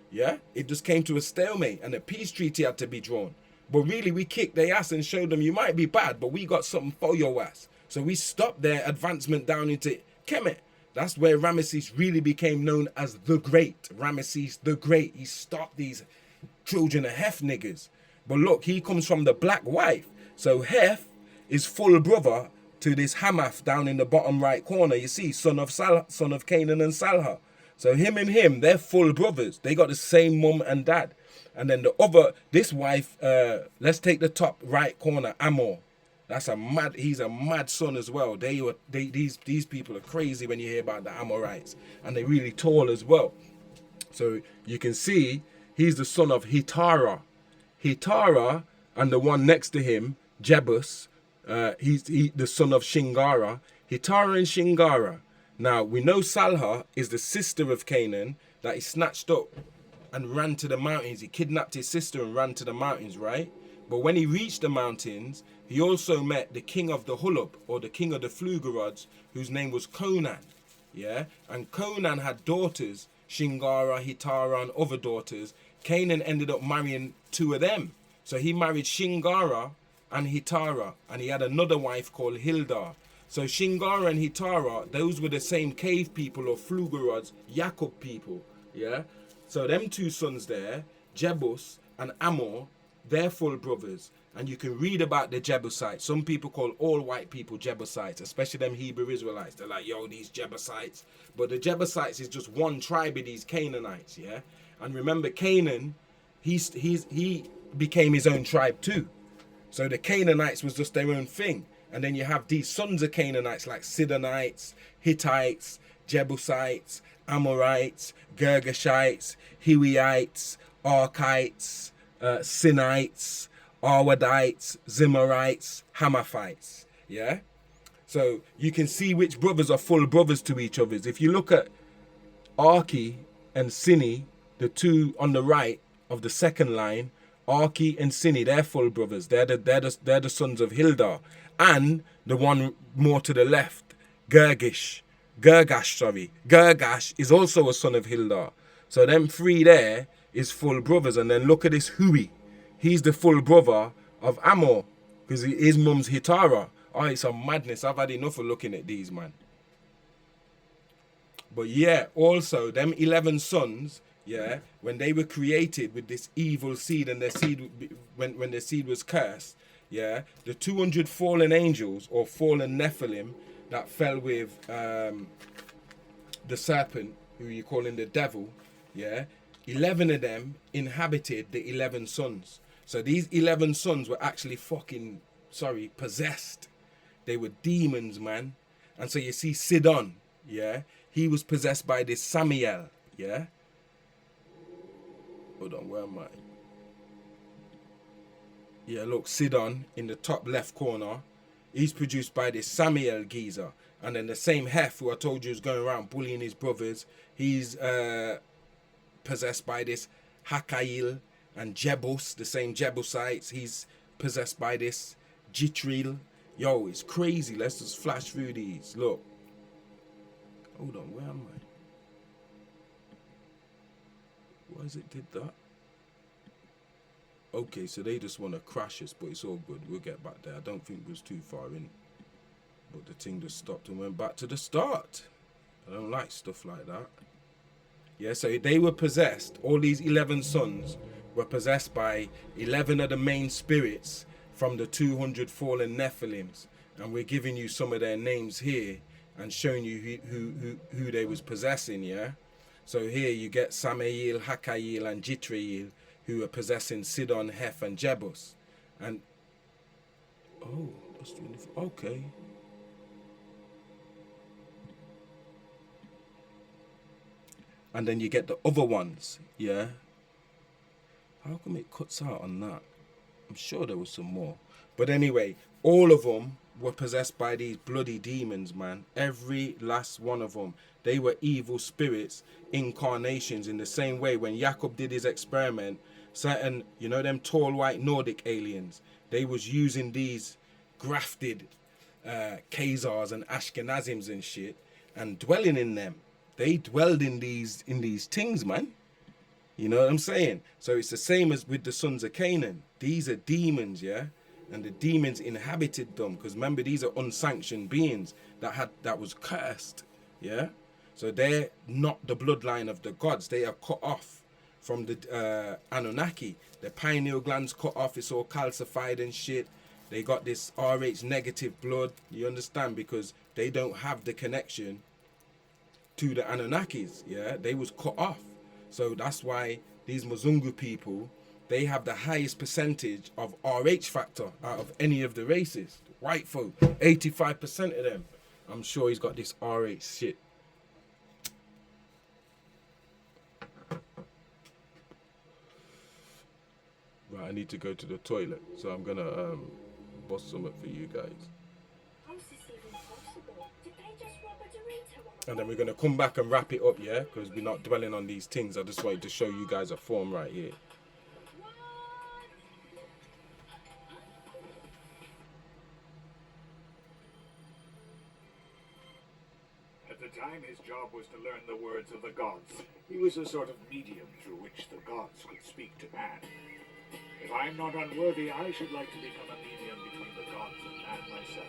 Yeah? It just came to a stalemate and a peace treaty had to be drawn. But really we kicked their ass and showed them you might be bad, but we got something for your ass. So we stopped their advancement down into Kemet. That's where Ramesses really became known as the Great. Ramesses the Great. He stopped these children of Heth niggas. But look, he comes from the black wife. So Heth is full brother to this Hamath down in the bottom right corner. You see, son of Canaan and Salha. So him and him, they're full brothers. They got the same mum and dad. And then the other, this wife, let's take the top right corner, Amor. He's a mad son as well. These people are crazy when you hear about the Amorites. And they're really tall as well. So you can see he's the son of Hitara. Hitara and the one next to him, Jebus, he's the son of Shingara. Hitara and Shingara. Now, we know Salha is the sister of Canaan that he snatched up and ran to the mountains. He kidnapped his sister and ran to the mountains, right? But when he reached the mountains, he also met the king of the Hulub, or the king of the Flugerods, whose name was Conan. Yeah? And Conan had daughters, Shingara, Hitara, and other daughters. Canaan ended up marrying 2 of them. So he married Shingara and Hitara, and he had another wife called Hildar. So Shingara and Hitara, those were the same cave people or Flugerods, Jacob people. Yeah? So them 2 sons there, Jebus and Amor, they're full brothers. And you can read about the Jebusites. Some people call all white people Jebusites, especially them Hebrew Israelites. They're like, yo, these Jebusites. But the Jebusites is just one tribe of these Canaanites, yeah? And remember, Canaan, he became his own tribe too. So the Canaanites was just their own thing. And then you have these sons of Canaanites like Sidonites, Hittites, Jebusites, Amorites, Girgashites, Hiwites, Arkites, Sinites, Arwadites, Zimmerites, Hamathites. Yeah? So you can see which brothers are full brothers to each other. If you look at Arki and Sini, the 2 on the right of the second line, Arki and Sini, they're full brothers. They're the sons of Hildar. And the one more to the left, Girgash is also a son of Hildar. So them 3 there is full brothers. And then look at this Hui. He's the full brother of Amor, because his mum's Hitara. Oh, it's a madness. I've had enough of looking at these, man. But yeah, also, them 11 sons, yeah, when they were created with this evil seed, and their seed, when their seed was cursed, yeah, the 200 fallen angels, or fallen Nephilim, that fell with the serpent, who you calling the devil, yeah, 11 of them inhabited the 11 sons. So these 11 sons were actually possessed. They were demons, man. And so you see Sidon, yeah, he was possessed by this Samael, yeah. Hold on, where am I? Yeah, look, Sidon in the top left corner, he's produced by this Samael geezer. And then the same Heth, who I told you is going around bullying his brothers, he's possessed by this Hakail. And Jebus, the same Jebusites, he's possessed by this Jitril. Yo, it's crazy. Let's just flash through these. Look. Hold on, where am I? Why has it did that? Okay, so they just want to crash us, but it's all good. We'll get back there. I don't think it was too far in. But the thing just stopped and went back to the start. I don't like stuff like that. Yeah, so they were possessed. All these 11 sons were possessed by 11 of the main spirits from the 200 fallen Nephilims, and we're giving you some of their names here and showing you who they was possessing, yeah? So here you get Samael, Hakael, and Jitrael, who are possessing Sidon, Heph, and Jebus. And, oh, that's 24, okay. And then you get the other ones, yeah? How come it cuts out on that? I'm sure there was some more. But anyway, all of them were possessed by these bloody demons, man. Every last one of them. They were evil spirits, incarnations, in the same way when Jacob did his experiment, certain, you know, them tall white Nordic aliens, they was using these grafted Khazars and Ashkenazims and shit and dwelling in them. They dwelled in these things, man. You know what I'm saying? So it's the same as with the sons of Canaan. These are demons, yeah? And the demons inhabited them, because remember, these are unsanctioned beings that was cursed, yeah? So they're not the bloodline of the gods. They are cut off from the Anunnaki. The pineal glands cut off. It's all calcified and shit. They got this RH negative blood. You understand? Because they don't have the connection to the Anunnakis, yeah? They was cut off. So that's why these Mzungu people, they have the highest percentage of RH factor out of any of the races. White folk, 85% of them. I'm sure he's got this RH shit. Right, I need to go to the toilet, so I'm gonna bust something for you guys. And then we're going to come back and wrap it up, yeah? Because we're not dwelling on these things. I just wanted to show you guys a form right here. At the time, his job was to learn the words of the gods. He was a sort of medium through which the gods could speak to man. If I'm not unworthy, I should like to become a medium between the gods and man myself.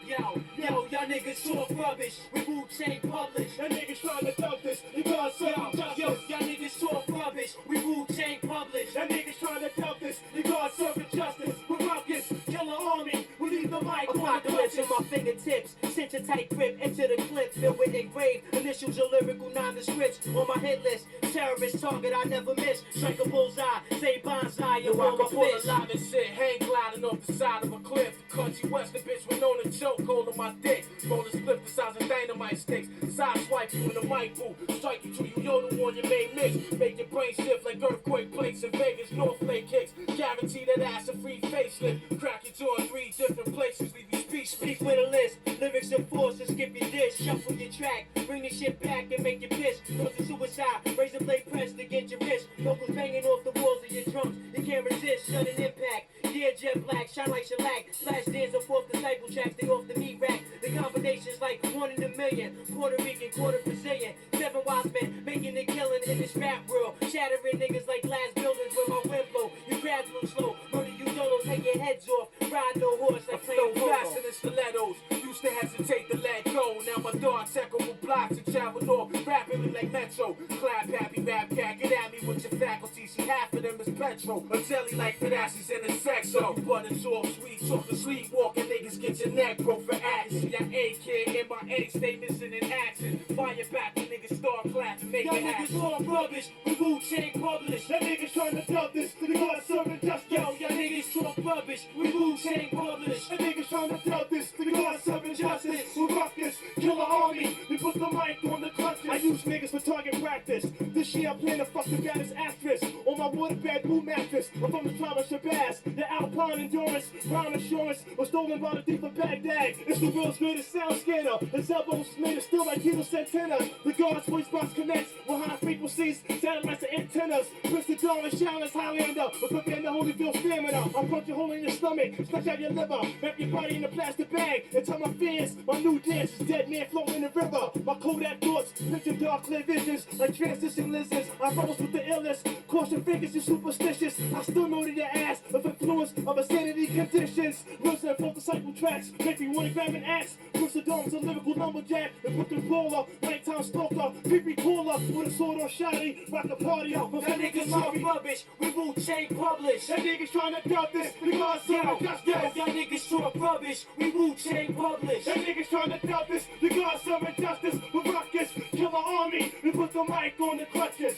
Yo, y'all niggas talk rubbish. We Wu-Tang publish. Y'all niggas trying to dump this. You gotta serve justice. Yo, y'all niggas talk rubbish. We Wu-Tang publish. Y'all niggas trying to dump this. You gotta serve justice. We're ruckus. Kill an army. We leave the mic on the Apocalypse in my fingertips. Cinch a tight grip into the clip. Filled with engraved initials of lyrical nondescripts. On my hit list. Terrorist target I never miss. Strike a bullseye. Say bonsai. You want my pull a fist. lot of shit. Hang gliding off the side of a cliff. Country western bitch with known to choke. Hold on my dick. Roll a split the size of dynamite sticks. Side swipe you in the mic booth. Strike you till you Yoda on your main mix. Make your brain shift like earthquake plates in Vegas. North Lake kicks. Guarantee that ass a free facelift. Crack your jaw in 3 different places. Leave you speech. Speak with a list. Lyrics and force and skip your dish. Shuffle your track. Bring the shit back and make you piss. Cause it's suicide. Razor blade press to get your wrist. Vocals banging off the walls of your drums. You can't resist. Sudden impact. Yeah, jet black. Shine like shellac. Flash dance up off the cycle tracks. They off the meat rack. The combination's like 1 in a million. Puerto Rican, quarter Brazilian. 7 wise men making a killing in this rap world. Shattering niggas like glass buildings with my wind blow. You grab move slow. Murder you don't take your heads off. Ride no horse like playing Flow fast in the stilettos. Used to hesitate to let go. Now my dogs echo blocks and travel north. Rapidly like Metro. Clap happy rap cat. Get at me with your faculty. See half of them is petrol. A jelly like pedasses in a sexo. But it's all sweet. Talk to sleepwalking niggas. Get your neck broke for action. Your A kid in my A statements in an action. Fire back when niggas start clapping. Make Y'all it happen. niggas all rubbish. We Wu-Tang publish. Y'all niggas trying to dump this. You gotta serve justice. Yo, y'all niggas talk rubbish. We Wu-Tang publish. Y'all niggas trying to dump this. You gotta serve justice. We ruckus. Kill an army. We put the mic on the clutches. I use niggas for target practice. This year I'm playing to fuck the baddest actress. On my waterbed blue mattress. I'm from the tribe of Shabazz. The Alpine endurance. Brown assurance was stolen by the thief of Baghdad. It's the world's greatest sound scanner. His elbows made it still like Hilo Santana. The God's voice box connects with high frequencies. Satellites and antennas. Prince of Darwin, Shaolin, Highlander. But prepare the Holyfield stamina. I'll punch your hole in your stomach. Stretch out your liver. Wrap your body in a plastic bag. And tell my fans my new dance is dead man floating in the river. My Kodak thoughts. Picture dark clear visions like transition lizards. I rolls with the illness. Caution fingers. niggas is superstitious. I still know that your ass of influence of insanity conditions. Rims and full disciple tracks make me wanna grab an axe. Push the domes, a lyrical lumberjack, the Brooklyn brawler, nighttime stalker, creepy caller with a sword on shotty, rock the party out. Y'all niggas talk rubbish, we will chain publish. That niggas trying to doubt this because Y'all niggas talk rubbish, we will chain publish. That niggas trying to doubt this because some injustice with ruckus. Kill an army and put the mic on the clutches.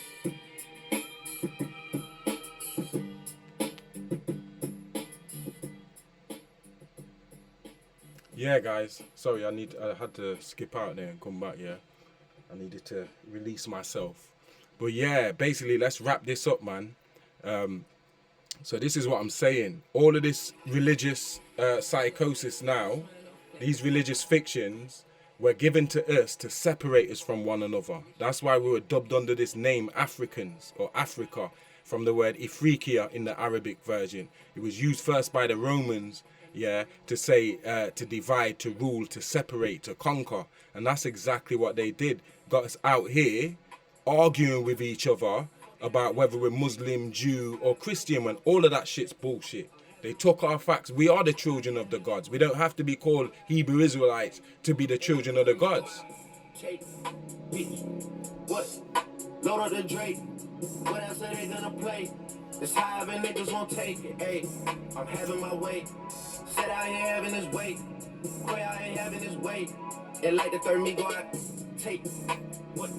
Yeah, guys. Sorry, I had to skip out there and come back. Yeah, I needed to release myself. But yeah, basically, let's wrap this up, man. So this is what I'm saying. All of this religious psychosis now, these religious fictions, were given to us to separate us from one another. That's why we were dubbed under this name Africans or Africa, from the word Ifriqiya in the Arabic version. It was used first by the Romans, yeah, to say, to divide, to rule, to separate, to conquer. And that's exactly what they did. Got us out here arguing with each other about whether we're Muslim, Jew, or Christian, when all of that shit's bullshit. They took our facts. We are the children of the gods. We don't have to be called Hebrew Israelites to be the children of the gods. What? Load up the Drake. What else are they gonna play? It's high and niggas won't take it. Hey, I'm having my way. Said I ain't having his weight. Quay, I ain't having his weight. And like the third me go out, take. What?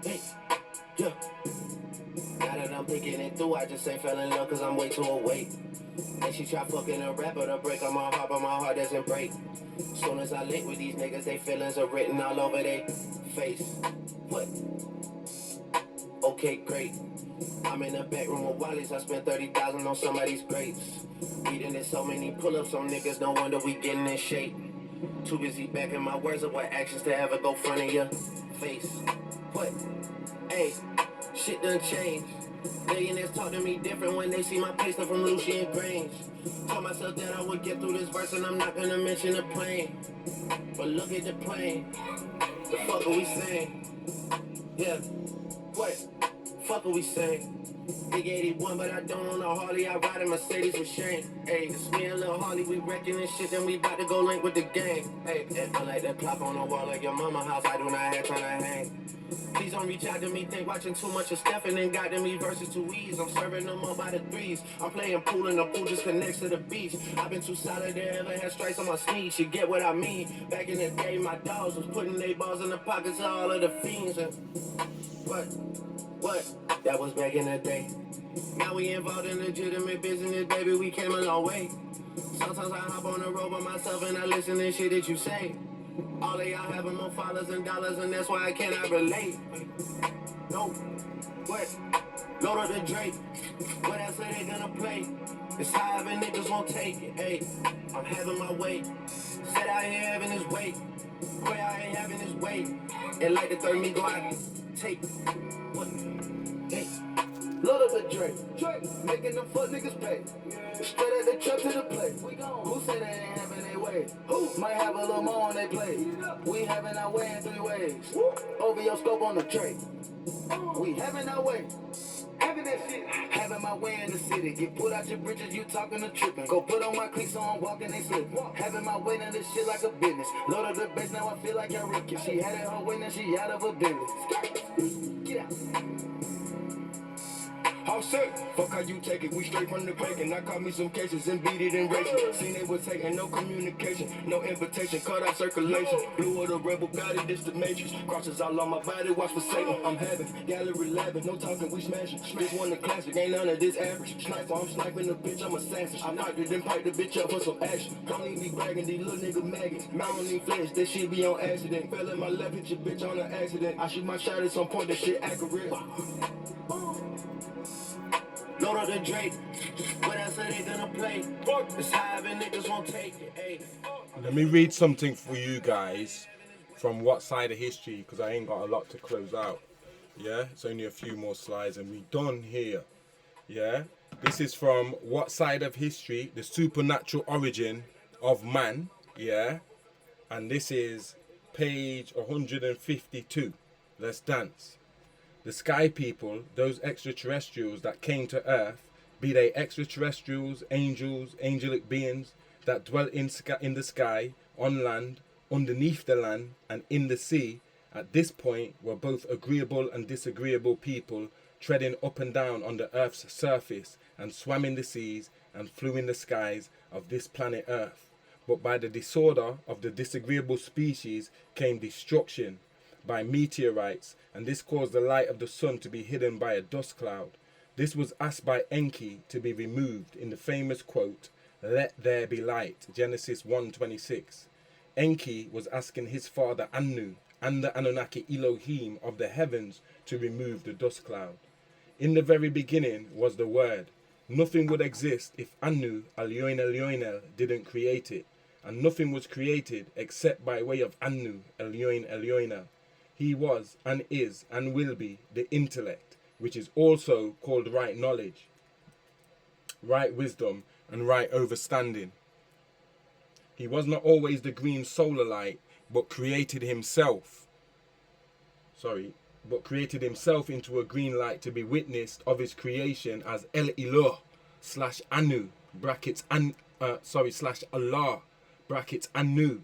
Hey, yeah. Now that I'm thinking it through, I just ain't fell in love cause I'm way too awake. And she try fucking a rapper to break on my heart, but my heart doesn't break. Soon as I link with these niggas, they feelings are written all over their face. What? Okay, great. I'm in the back room with Wally's, I spent 30,000 on somebody's grapes. Eating in so many pull-ups on niggas, no wonder we getting in shape. Too busy backing my words of what actions to ever go front of your face. What? Hey, shit done changed. Billionaires talk to me different when they see my pistol from Lucian Grange. Told myself that I would get through this verse and I'm not gonna mention the plane. But look at the plane. The fuck are we saying? Yeah. What? Fuck are we saying? Big 81, but I don't own a Harley. I ride a Mercedes with shame. Hey, it's me and Lil Harley. We wrecking this shit, then we about to go link with the gang. Hey, I like that clock on the wall like your mama house. I do not have time to hang. Please don't reach out to me, think watching too much of Stephen and got to me versus too easy. I'm serving them up by the threes. I'm playing pool and the pool just connects to the beach. I've been too solid to ever have stripes on my sneaks. You get what I mean? Back in the day, my dogs was putting their balls in the pockets of all of the fiends. And what? That was back in the day. Now we involved in legitimate business, baby. We came a long way. Sometimes I hop on the road by myself and I listen to shit that you say. All of y'all having more followers and dollars, and that's why I cannot relate. No, what? Load up the Drake. What else are they gonna play? It's high and niggas won't take it. Hey, I'm having my way. Said I ain't having his weight. Quay, I ain't having his weight. And like the third me go out, take. What? Hey. Load up the Drake, making them fuck niggas pay. Straight at the trap to the plate. Who say they ain't having their way? Who might have a little more on their plate? We having our way in 3 ways. Over your scope on the tray. We having our way. Having that shit. Having my way in the city. Get put out your britches, you talking to tripping. Go put on my cleats so I'm walking, they slip. Having my way in this shit like a business. Load up the base, now I feel like you're Ricky. She had it her way, now she out of her business. Get out. All set, fuck how you take it, we straight from the bacon. I caught me some cases and beat it in racing. Seen they was taking no communication, no invitation, cut out circulation. Blue of the rebel, got it, this the matrix. Crosses all on my body, watch for Satan. I'm having gallery 11, no talking, we smashing. This one the classic, ain't none of this average. Sniper, I'm sniping the bitch, I'm assassin. I knocked it and piped the bitch up for some action. Don't even be bragging, these little nigga maggots. I don't need flesh, that shit be on accident. Fell in my left, hit your bitch on an accident. I shoot my shot at some point, that shit accurate. Load up the Drake. What else are they gonna play? It's high and niggas won't take it. Hey. Let me read something for you guys from What Side of History, because I ain't got a lot to close out. Yeah, it's only a few more slides and we done here. Yeah, this is from What Side of History, the supernatural origin of man. Yeah, and this is page 152. Let's dance. The sky people, those extraterrestrials that came to Earth, be they extraterrestrials, angels, angelic beings that dwell in the sky, on land, underneath the land, and in the sea, at this point were both agreeable and disagreeable people treading up and down on the Earth's surface and swam in the seas and flew in the skies of this planet Earth. But by the disorder of the disagreeable species came destruction by meteorites, and this caused the light of the sun to be hidden by a dust cloud. This was asked by Enki to be removed in the famous quote, "Let there be light," Genesis 1:26. Enki was asking his father Anu and the Anunnaki Elohim of the heavens to remove the dust cloud. In the very beginning was the word. Nothing would exist if Anu Elyoin didn't create it, and nothing was created except by way of Anu Elyoin. He was and is and will be the intellect, which is also called right knowledge, right wisdom, and right overstanding. He was not always the green solar light, but created himself into a green light to be witnessed of his creation as El Ilah / Anu / Allah Anu.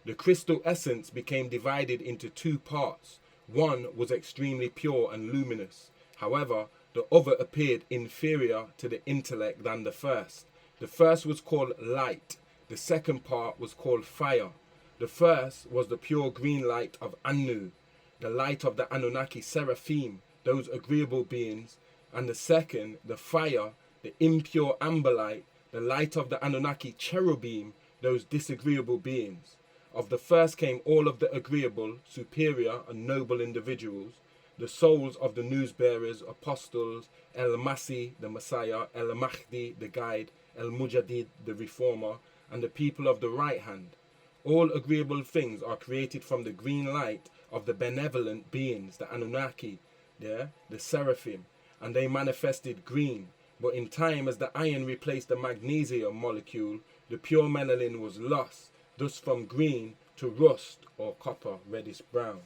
The crystal essence became divided into two parts. One was extremely pure and luminous. However, the other appeared inferior to the intellect than the first. The first was called light. The second part was called fire. The first was the pure green light of Anu, the light of the Anunnaki seraphim, those agreeable beings, and the second, the fire, the impure amber light, the light of the Anunnaki cherubim, those disagreeable beings. Of the first came all of the agreeable, superior, and noble individuals, the souls of the news bearers, apostles, El Masi, the Messiah, El Mahdi, the guide, El Mujadid, the reformer, and the people of the right hand. All agreeable things are created from the green light of the benevolent beings, the Anunnaki, the seraphim, and they manifested green. But in time, as the iron replaced the magnesium molecule, the pure melanin was lost, thus from green to rust or copper, reddish brown.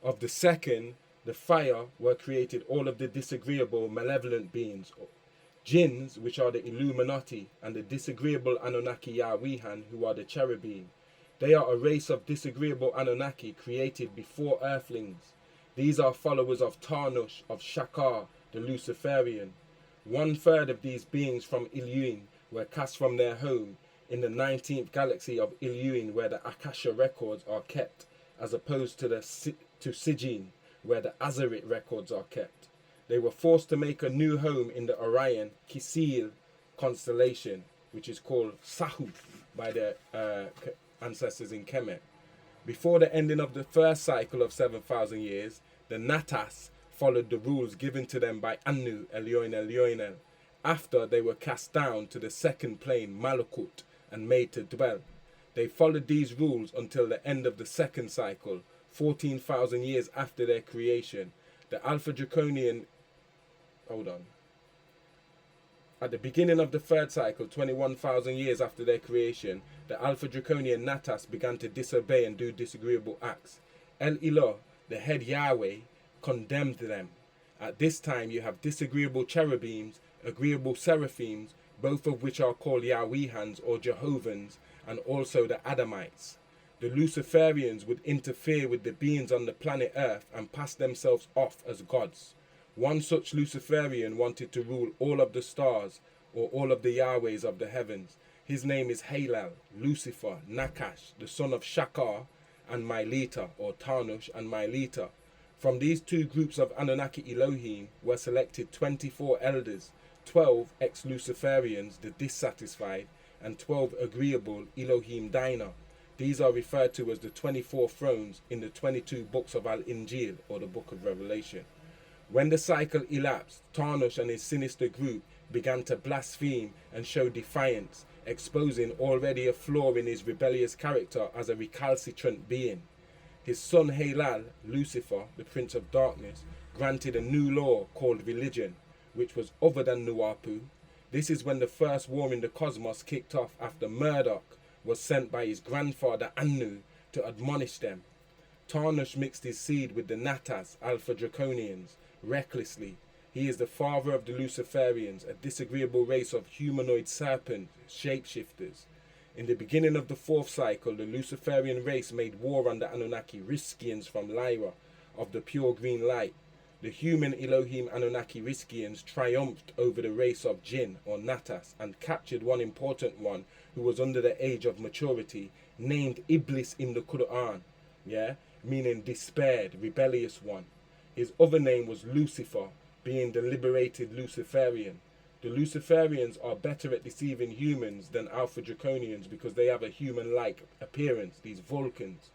Of the second, the fire, were created all of the disagreeable, malevolent beings, jinns, which are the Illuminati, and the disagreeable Anunnaki Yahwehan, who are the cherubim. They are a race of disagreeable Anunnaki created before earthlings. These are followers of Tarnush, of Shakar, the Luciferian. 1/3 of these beings from Ilyuin were cast from their home in the 19th galaxy of Ilyuin, where the Akasha records are kept, as opposed to Sijin, where the Azarit records are kept. They were forced to make a new home in the Orion Kisil constellation, which is called Sahu by their ancestors in Kemet. Before the ending of the first cycle of 7,000 years, the Natas followed the rules given to them by Anu Elyoin. After they were cast down to the second plane, Malakut, and made to dwell. They followed these rules until the end of the second cycle, 14,000 years after their creation. The Alpha Draconian, At the beginning of the third cycle, 21,000 years after their creation, the Alpha Draconian Natas began to disobey and do disagreeable acts. El Ilah, the head Yahweh, condemned them. At this time you have disagreeable cherubims, agreeable seraphims, both of which are called Yahwehans or Jehovans, and also the Adamites. The Luciferians would interfere with the beings on the planet Earth and pass themselves off as gods. One such Luciferian wanted to rule all of the stars, or all of the Yahwehs of the heavens. His name is Halal, Lucifer, Nakash, the son of Shakar, and Myleta, or Tarnush and Myleta. From these two groups of Anunnaki Elohim were selected 24 elders, 12 ex-Luciferians, the dissatisfied, and 12 agreeable Elohim Dinah. These are referred to as the 24 thrones in the 22 books of Al-Injil, or the book of Revelation. When the cycle elapsed, Tarnush and his sinister group began to blaspheme and show defiance, exposing already a flaw in his rebellious character as a recalcitrant being. His son Halal, Lucifer, the Prince of Darkness, granted a new law called religion, which was other than Nuapu. This is when the first war in the cosmos kicked off after Murdoch was sent by his grandfather Anu to admonish them. Tarnush mixed his seed with the Natas, Alpha Draconians, recklessly. He is the father of the Luciferians, a disagreeable race of humanoid serpent shapeshifters. In the beginning of the fourth cycle, the Luciferian race made war on the Anunnaqi Riskians from Lyra, of the pure green light. The human Elohim Anunnaqi Riskians triumphed over the race of Jinn or Natas and captured one important one who was under the age of maturity, named Iblis in the Quran, meaning despaired, rebellious one. His other name was Lucifer, being the liberated Luciferian. The Luciferians are better at deceiving humans than Alpha Draconians because they have a human-like appearance, these Vulcans.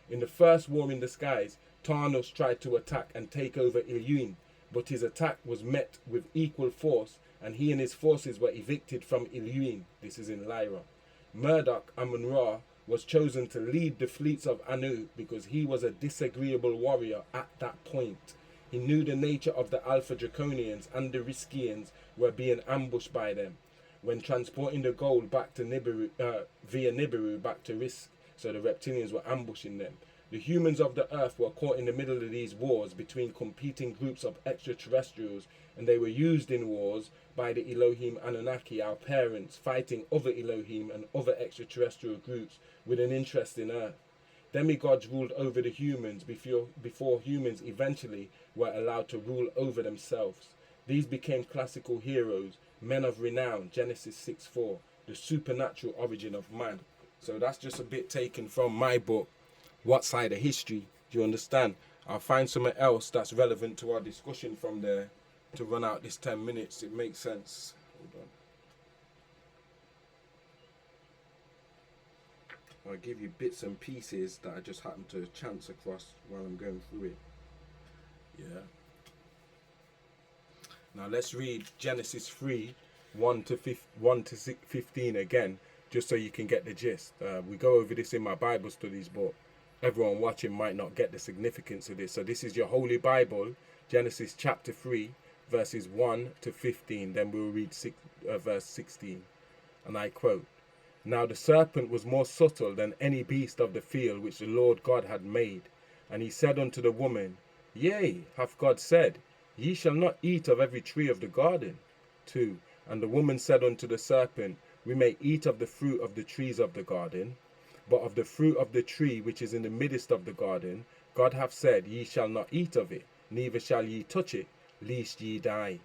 In the first war in the skies, Tarnush tried to attack and take over Ilyun, but his attack was met with equal force, and he and his forces were evicted from Ilyun. This is in Lyra. Murdoch, Amun-Ra, was chosen to lead the fleets of Anu because he was a disagreeable warrior at that point. He knew the nature of the Alpha Draconians and the Riskians were being ambushed by them when transporting the gold back to Nibiru, via Nibiru back to Risk, so the reptilians were ambushing them. The humans of the earth were caught in the middle of these wars between competing groups of extraterrestrials, and they were used in wars by the Elohim Anunnaki, our parents, fighting other Elohim and other extraterrestrial groups with an interest in earth. Demigods ruled over the humans before humans eventually were allowed to rule over themselves. These became classical heroes, men of renown, Genesis 6:4, the supernatural origin of man. So that's just a bit taken from my book, What Side of History? Do you understand? I'll find something else that's relevant to our discussion from there to run out this 10 minutes. It makes sense. Hold on. I'll give you bits and pieces that I just happen to chance across while I'm going through it. Yeah. Now let's read Genesis 3, 1 to 15 again, just so you can get the gist. We go over this in my Bible studies, but everyone watching might not get the significance of this. So this is your Holy Bible, Genesis chapter 3, verses 1 to 15. Then we'll read verse 16. And I quote, "Now the serpent was more subtle than any beast of the field which the Lord God had made. And he said unto the woman, Yea, hath God said, Ye shall not eat of every tree of the garden. 2. And the woman said unto the serpent, We may eat of the fruit of the trees of the garden, but of the fruit of the tree which is in the midst of the garden, God hath said, Ye shall not eat of it, neither shall ye touch it, lest ye die.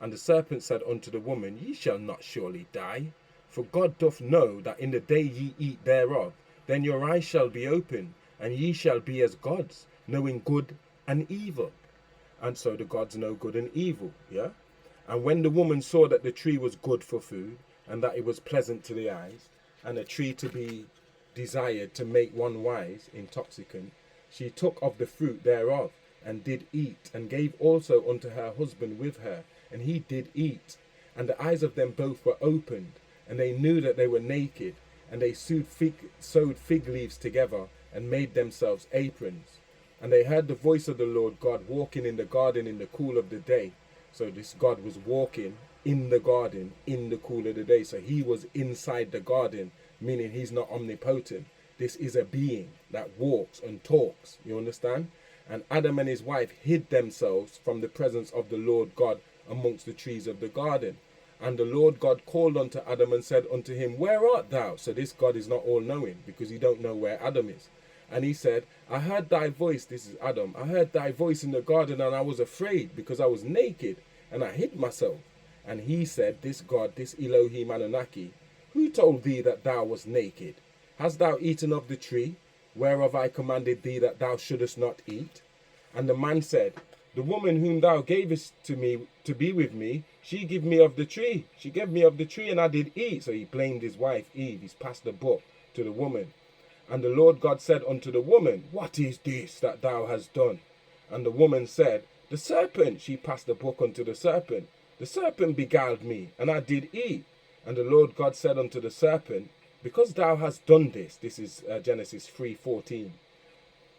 And the serpent said unto the woman, Ye shall not surely die. For God doth know that in the day ye eat thereof, then your eyes shall be opened, and ye shall be as gods, knowing good and evil." And so the gods know good and evil, yeah? "And when the woman saw that the tree was good for food, and that it was pleasant to the eyes, and a tree to be desired to make one wise," intoxicant, "she took of the fruit thereof, and did eat, and gave also unto her husband with her, and he did eat. And the eyes of them both were opened, and they knew that they were naked, and they sewed fig leaves together, and made themselves aprons. And they heard the voice of the Lord God walking in the garden in the cool of the day." So this God was walking in the garden in the cool of the day. So he was inside the garden, meaning he's not omnipotent. This is a being that walks and talks, you understand? "And Adam and his wife hid themselves from the presence of the Lord God amongst the trees of the garden. And the Lord God called unto Adam and said unto him, Where art thou?" So this God is not all-knowing because he don't know where Adam is. "And he said, I heard thy voice," this is Adam, "I heard thy voice in the garden, and I was afraid because I was naked, and I hid myself. And he said," this God, this Elohim Anunnaki, "Who told thee that thou wast naked? Hast thou eaten of the tree, whereof I commanded thee that thou shouldest not eat? And the man said, The woman whom thou gavest to me to be with me, she gave me of the tree. She gave me of the tree, and I did eat." So he blamed his wife Eve. He's passed the book to the woman. "And the Lord God said unto the woman, What is this that thou hast done? And the woman said, The serpent." She passed the book unto the serpent. "The serpent beguiled me, and I did eat." And the Lord God said unto the serpent, "Because thou hast done this," this is Genesis 3:14.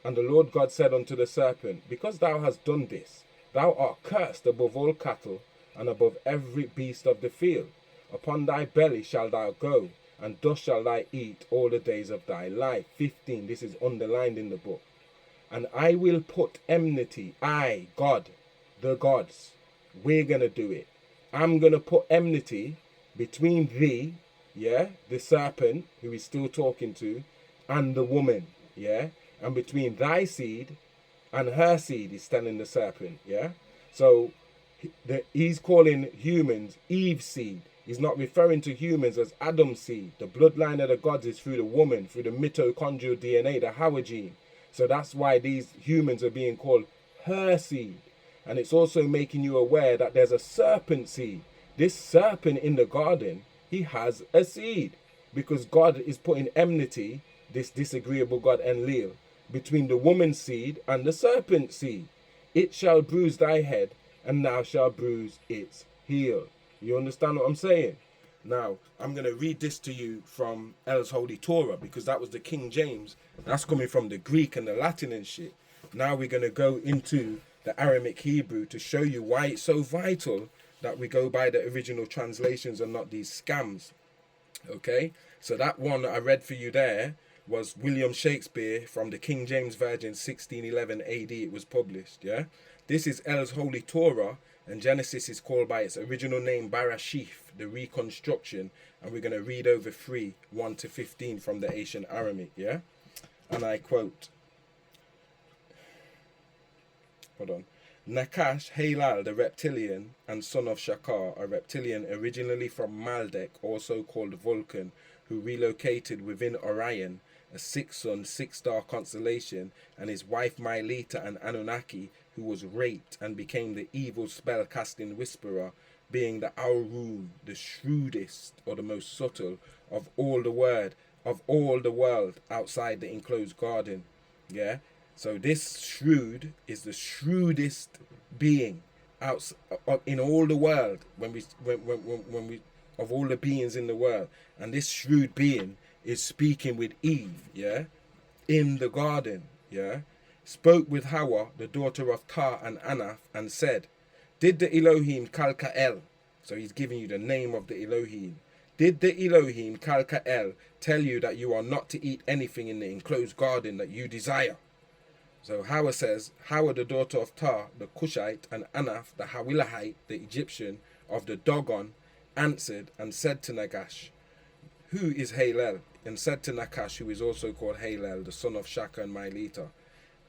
"And the Lord God said unto the serpent, Because thou hast done this, thou art cursed above all cattle, and above every beast of the field. Upon thy belly shalt thou go, and dust shall thou eat all the days of thy life." 15, this is underlined in the book. And I will put enmity, I, God, the gods, we're going to do it. I'm going to put enmity between thee, yeah, the serpent, who he's still talking to, and the woman, yeah, and between thy seed and her seed, he's telling the serpent, yeah. So he's calling humans Eve's seed. He's not referring to humans as Adam's seed. The bloodline of the gods is through the woman, through the mitochondrial DNA, the Hawa gene. So that's why these humans are being called her seed. And it's also making you aware that there's a serpent seed. This serpent in the garden, he has a seed. Because God is putting enmity, this disagreeable God Enlil, between the woman's seed and the serpent seed. It shall bruise thy head, and thou shalt bruise its heel. You understand what I'm saying? Now, I'm going to read this to you from El's Holy Torah, because that was the King James. That's coming from the Greek and the Latin and shit. Now we're going to go into the Aramaic Hebrew to show you why it's so vital that we go by the original translations and not these scams. Okay? So that one that I read for you there was William Shakespeare from the King James Version, 1611 AD. It was published, yeah? This is El's Holy Torah, and Genesis is called by its original name, Barashith, the reconstruction, and we're going to read over 3, 1 to 15 from the ancient Aramaic, yeah? And I quote, hold on. Nakash, Halal, the reptilian, and son of Shakar, a reptilian originally from Maldek, also called Vulcan, who relocated within Orion, a 6-sun, 6-star constellation, and his wife Myleta, an Anunnaki, who was raped and became the evil spell-casting whisperer, being the Aurun, the shrewdest or the most subtle of all the world outside the enclosed garden. Yeah. So this shrewd is the shrewdest being out in all the world when we of all the beings in the world, and this shrewd being is speaking with Eve, yeah, in the garden, yeah, spoke with Hawa, the daughter of Ta and Anaf, and said, did the Elohim Kalkael, so he's giving you the name of the Elohim, did the Elohim Kalkael tell you that you are not to eat anything in the enclosed garden that you desire? So Hawa says, Hawa the daughter of Ta, the Cushite, and Anaf, the Hawilahite, the Egyptian, of the Dogon, answered and said to Nagash, who is Halel? And said to Nakash, who is also called Halel, the son of Shaka and Myleta,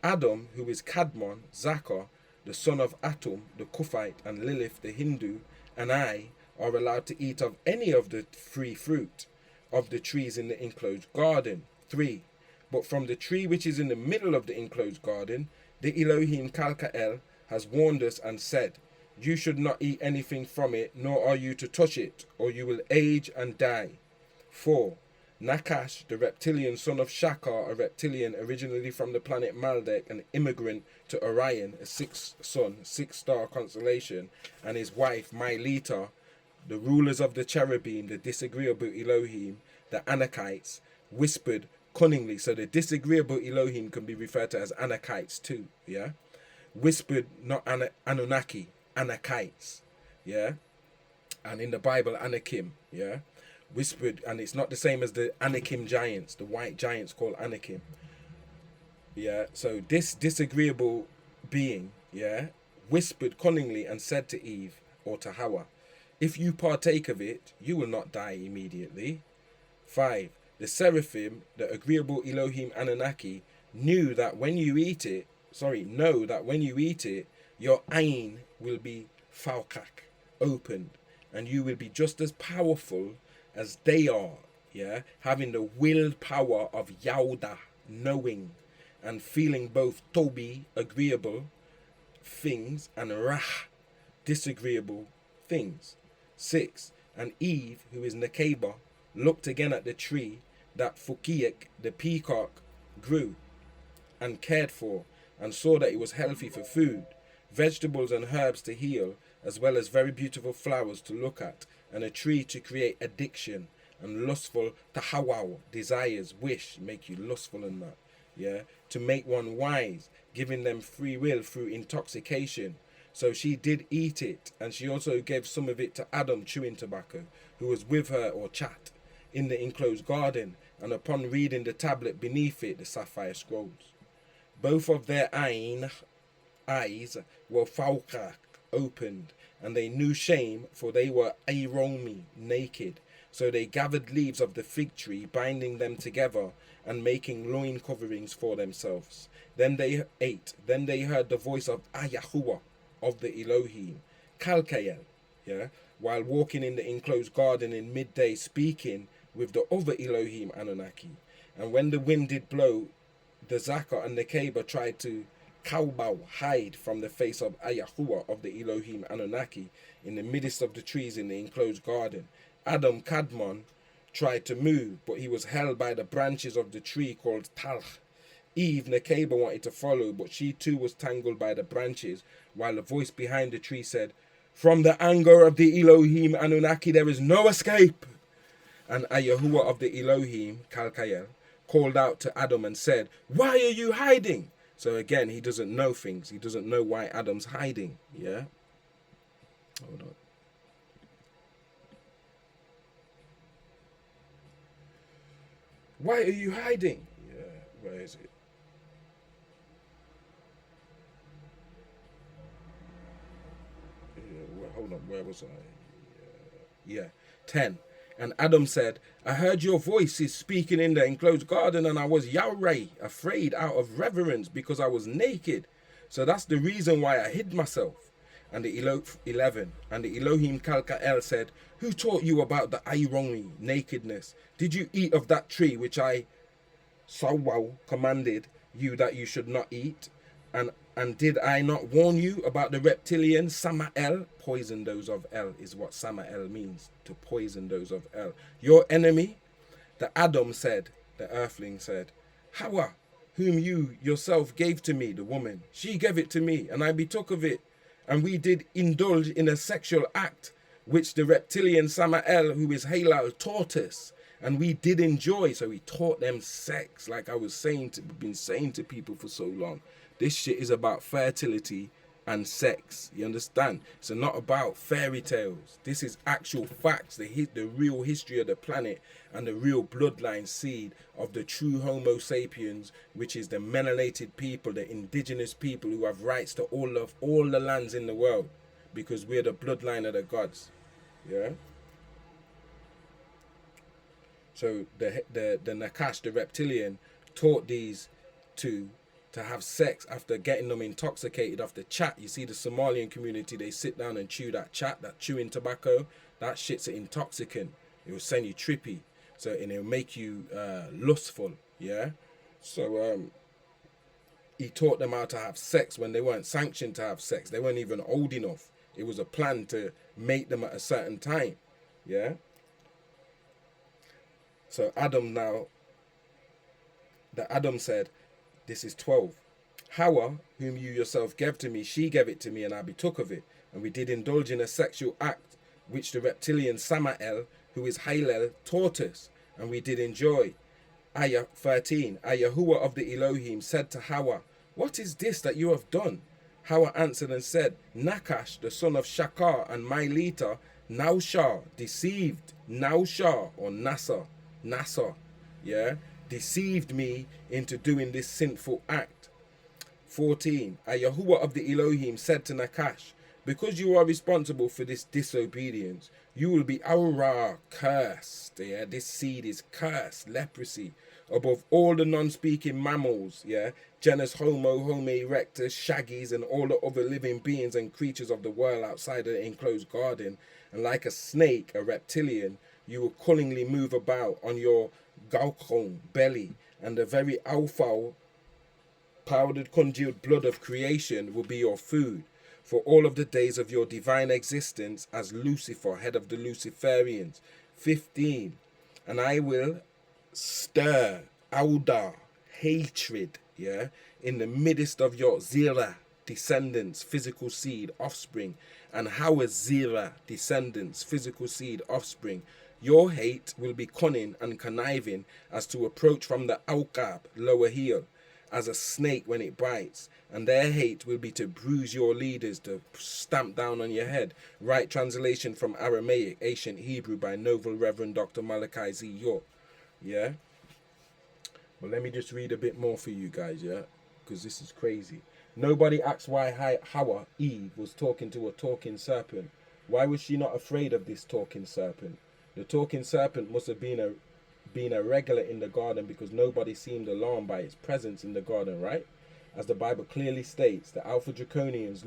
Adam, who is Kadmon, Zakar, the son of Atum, the Kuphite, and Lilith, the Hindu, and I are allowed to eat of any of the free fruit of the trees in the enclosed garden. 3. But from the tree which is in the middle of the enclosed garden, the Elohim Kalkael has warned us and said, you should not eat anything from it, nor are you to touch it, or you will age and die. 4. Nakash, the reptilian son of Shakar, a reptilian originally from the planet Maldek, an immigrant to Orion, a 6-sun, 6-star constellation, and his wife Myleta, the rulers of the cherubim, the disagreeable Elohim, the Anakites, whispered cunningly. So the disagreeable Elohim can be referred to as Anakites too, yeah? Whispered, not Anunnaki, Anakites, yeah? And in the Bible, Anakim, yeah? Whispered, and it's not the same as the Anakim giants, the white giants called Anakim. Yeah, so this disagreeable being, yeah, whispered cunningly and said to Eve, or to Hawa, if you partake of it, you will not die immediately. 5. The seraphim, the agreeable Elohim Anunnaki, know that when you eat it, your ayn will be falkak, opened, and you will be just as powerful as they are, yeah, having the willed power of Yauda, knowing, and feeling both Tobi, agreeable things, and Rah, disagreeable things. 6. And Eve, who is Nekeba, looked again at the tree that Fukiek, the peacock, grew and cared for, and saw that it was healthy for food, vegetables and herbs to heal, as well as very beautiful flowers to look at, and a tree to create addiction, and lustful tahawau, desires, wish, make you lustful in that, yeah, to make one wise, giving them free will through intoxication. So she did eat it, and she also gave some of it to Adam, chewing tobacco, who was with her, or chat, in the enclosed garden, and upon reading the tablet beneath it, the sapphire scrolls. Both of their eyes were fauqa, opened, and they knew shame, for they were airomi, naked. So they gathered leaves of the fig tree, binding them together and making loin coverings for themselves. Then they ate. Then they heard the voice of Ayahuah, of the Elohim, Kalkael, yeah, while walking in the enclosed garden in midday, speaking with the other Elohim Anunnaki. And when the wind did blow, the Zaka and the Kaba tried to Kaubau, hide from the face of Ayahuah of the Elohim Anunnaki in the midst of the trees in the enclosed garden. Adam Kadmon tried to move, but he was held by the branches of the tree called Talch. Eve Nekeba wanted to follow, but she too was tangled by the branches, while the voice behind the tree said, "From the anger of the Elohim Anunnaki there is no escape." And Ayahuah of the Elohim, Kalkael, called out to Adam and said, "Why are you hiding?" So again, he doesn't know things. He doesn't know why Adam's hiding. Yeah? Hold on. Why are you hiding? Yeah, where is it? Yeah, hold on, where was I? Yeah, 10. And Adam said, "I heard your voices speaking in the enclosed garden, and I was Yahweh, afraid out of reverence because I was naked. So that's the reason why I hid myself." And the 11. And the Elohim Kalkael said, "Who taught you about the irony, nakedness? Did you eat of that tree which I, Sawau, commanded you that you should not eat? And did I not warn you about the reptilian Samael? Poison those of El is what Samael means, to poison those of El. Your enemy?" The Adam said, the earthling said, "Hawa, whom you yourself gave to me, the woman, she gave it to me, and I betook of it. And we did indulge in a sexual act, which the reptilian Samael, who is Halal, taught us. And we did enjoy." So he taught them sex, like I was been saying to people for so long. This shit is about fertility and sex. You understand? So not about fairy tales. This is actual facts, the real history of the planet and the real bloodline seed of the true Homo sapiens, which is the melanated people, the indigenous people who have rights to all the lands in the world, because we're the bloodline of the gods. Yeah. So the Nakash, the reptilian, taught these two to have sex after getting them intoxicated off the chat. You see the Somalian community, they sit down and chew that chat, that chewing tobacco. That shit's an intoxicant. It will send you trippy. So, and it'll make you lustful. Yeah. So he taught them how to have sex when they weren't sanctioned to have sex. They weren't even old enough. It was a plan to mate them at a certain time. Yeah. So Adam said, this is 12. "Hawa, whom you yourself gave to me, she gave it to me, and I betook of it. And we did indulge in a sexual act, which the reptilian Samael, who is Halel, taught us, and we did enjoy." Ayah 13. Ayahuah of the Elohim said to Hawa, "What is this that you have done?" Hawa answered and said, "Nakash, the son of Shakar, and Mylita, Naushar, deceived, Naushar, or Nasa, yeah, deceived me into doing this sinful act." 14. Ayahuah of the Elohim said to Nakash, "Because you are responsible for this disobedience, you will be Aura, cursed." Yeah, this seed is cursed, leprosy, above all the non-speaking mammals, yeah, genus Homo, Homo erectus, shaggies, and all the other living beings and creatures of the world outside of the enclosed garden. And like a snake, a reptilian, you will cunningly move about on your Gaukon belly, and the very alpha powdered congealed blood of creation will be your food for all of the days of your divine existence as Lucifer, head of the Luciferians. 15. And I will stir Auda, hatred, yeah, in the midst of your Zira descendants, physical seed, offspring, and Hawa Zira descendants, physical seed, offspring. Your hate will be cunning and conniving as to approach from the Aukab, lower heel, as a snake when it bites, and their hate will be to bruise your leaders, to stamp down on your head. Right translation from Aramaic, ancient Hebrew, by Noble Reverend Dr. Malachi Z. York. Yeah? Well, let me just read a bit more for you guys, yeah? because this is crazy. Nobody asks why Hawa, Eve, was talking to a talking serpent. Why was she not afraid of this talking serpent? The talking serpent must have been a regular in the garden, because nobody seemed alarmed by its presence in the garden, right? As the Bible clearly states, the Alpha Draconians,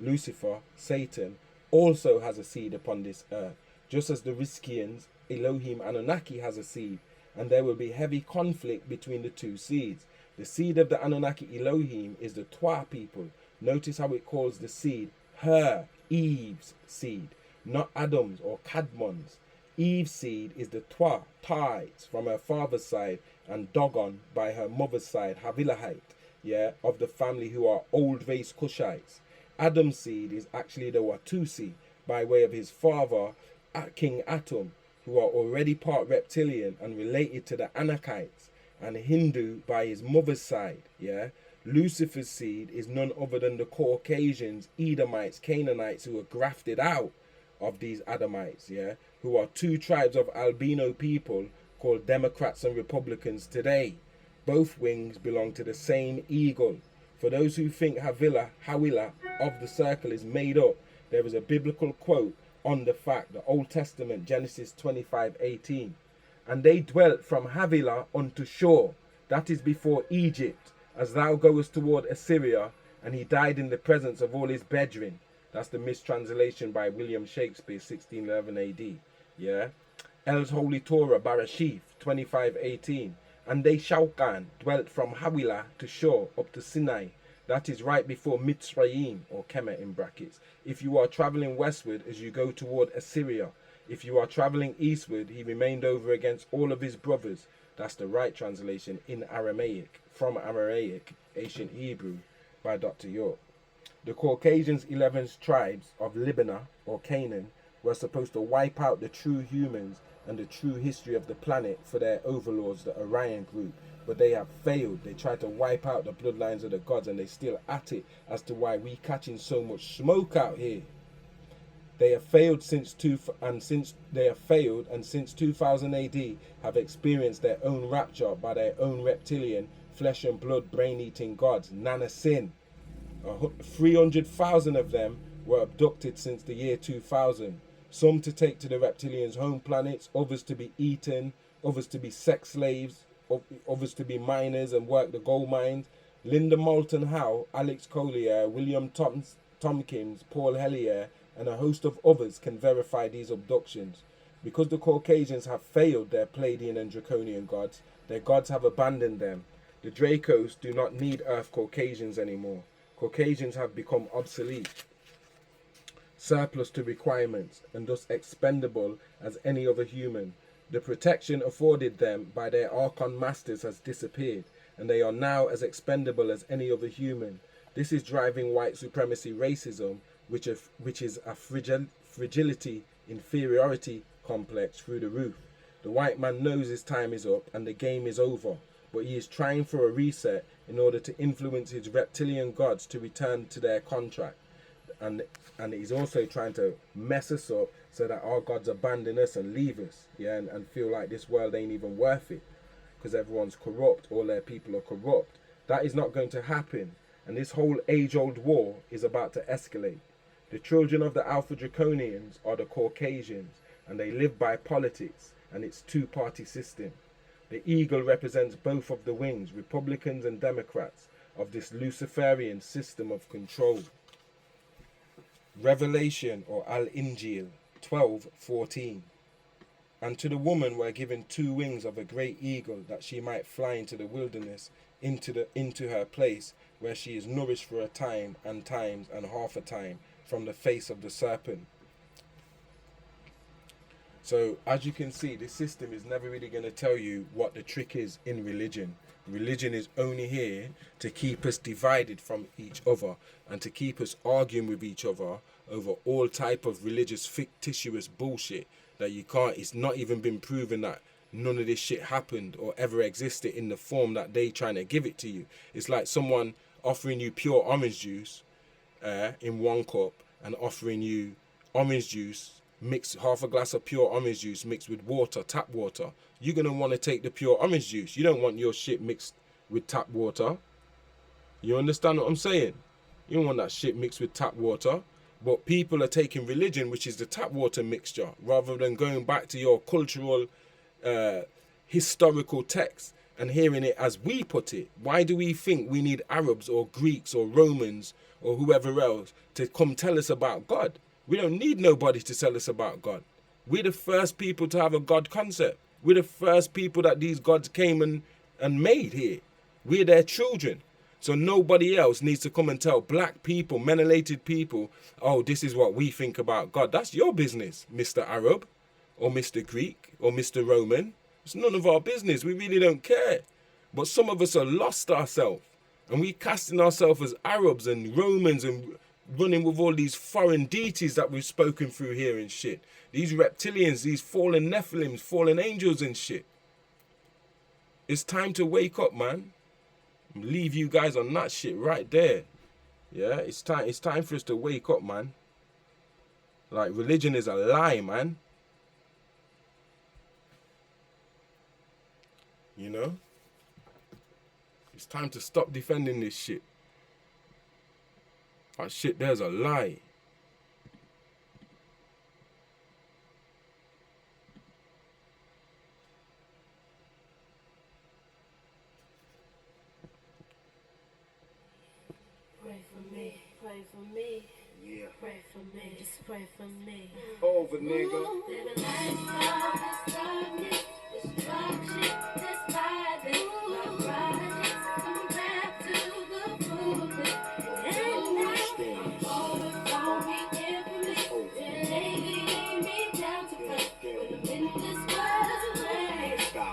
Lucifer, Satan, also has a seed upon this earth, just as the Riskians, Elohim Anunnaki, has a seed, and there will be heavy conflict between the two seeds. The seed of the Anunnaki Elohim is the Twa people. Notice how it calls the seed her, Eve's seed, not Adam's or Cadmon's. Eve's seed is the Twa, Tides, from her father's side, and Dogon by her mother's side, Havilahite, yeah, of the family who are old race Cushites. Adam's seed is actually the Watusi, by way of his father, King Atum, who are already part reptilian and related to the Anakites, and Hindu by his mother's side, yeah. Lucifer's seed is none other than the Caucasians, Edomites, Canaanites, who are grafted out of these Adamites, yeah, who are two tribes of albino people called Democrats and Republicans today. Both wings belong to the same eagle. For those who think Hawila of the circle is made up, there is a biblical quote on the fact, the Old Testament, Genesis 25:18. And they dwelt from Havilah unto Shur, that is before Egypt, as thou goest toward Assyria, and he died in the presence of all his brethren. That's the mistranslation by William Shakespeare, 1611 AD. Yeah. El's Holy Torah, Barashith, 25:18. And they Shaukan dwelt from Havilah to Shur up to Sinai. That is right before Mitzrayim, or Kemet in brackets. If you are traveling westward as you go toward Assyria. If you are traveling eastward, he remained over against all of his brothers. That's the right translation in Aramaic, from Aramaic, ancient Hebrew, by Dr. York. The Caucasians' 11 tribes of Libana, or Canaan, were supposed to wipe out the true humans and the true history of the planet for their overlords, the Orion group. But they have failed. They tried to wipe out the bloodlines of the gods, and they're still at it as to why we catching so much smoke out here. They have failed since 2000 AD have experienced their own rapture by their own reptilian, flesh and blood, brain-eating gods, Nana Sin. 300,000 of them were abducted since the year 2000. Some to take to the reptilians' home planets, others to be eaten, others to be sex slaves, others to be miners and work the gold mines. Linda Moulton Howe, Alex Collier, William Tompkins, Paul Hellier, and a host of others can verify these abductions. Because the Caucasians have failed their Pleiadian and Draconian gods, their gods have abandoned them. The Dracos do not need Earth Caucasians anymore. Caucasians have become obsolete, surplus to requirements, and thus expendable as any other human. The protection afforded them by their Archon masters has disappeared, and they are now as expendable as any other human. This is driving white supremacy racism, which is a fragility, inferiority complex through the roof. The white man knows his time is up and the game is over, but he is trying for a reset in order to influence his reptilian gods to return to their contract. And he's also trying to mess us up so that our gods abandon us and leave us, yeah, and feel like this world ain't even worth it because everyone's corrupt, all their people are corrupt. That is not going to happen, and this whole age-old war is about to escalate. The children of the Alpha Draconians are the Caucasians, and they live by politics and its two-party system. The eagle represents both of the wings, Republicans and Democrats, of this Luciferian system of control. Revelation, or Al-Injil 12:14. And to the woman were given 2 wings of a great eagle, that she might fly into the wilderness, into her place, where she is nourished for a time and times and half a time from the face of the serpent. So as you can see, this system is never really going to tell you what the trick is in religion. Religion is only here to keep us divided from each other and to keep us arguing with each other over all type of religious fictitious bullshit that you can't, it's not even been proven that none of this shit happened or ever existed in the form that they trying to give it to you. It's like someone offering you pure orange juice in 1 cup and offering you orange juice, mix half a glass of pure orange juice mixed with water, tap water. You're going to want to take the pure orange juice. You don't want your shit mixed with tap water. You understand what I'm saying? You don't want that shit mixed with tap water. But people are taking religion, which is the tap water mixture, rather than going back to your cultural, historical text and hearing it as we put it. Why do we think we need Arabs or Greeks or Romans or whoever else to come tell us about God? We don't need nobody to tell us about God. We're the first people to have a God concept. We're the first people that these gods came and made here. We're their children. So nobody else needs to come and tell black people, melanated people, oh, this is what we think about God. That's your business, Mr. Arab or Mr. Greek or Mr. Roman. It's none of our business. We really don't care. But some of us are lost ourselves. And we casting ourselves as Arabs and Romans and running with all these foreign deities that we've spoken through here and shit. These reptilians, these fallen Nephilims, fallen angels and shit. It's time to wake up, man. Leave you guys on that shit right there. Yeah, it's time for us to wake up, man. Like, religion is a lie, man. You know? It's time to stop defending this shit. That shit there's a lie. Pray for me, pray for me. Yeah. Pray for me, just pray for me. Over, nigga. Living life of darkness, destruction, this violence. My projects come back to the pulpit. And I'm always gonna be here for me. Then they lead me down to pray. When I'm in this world, pray for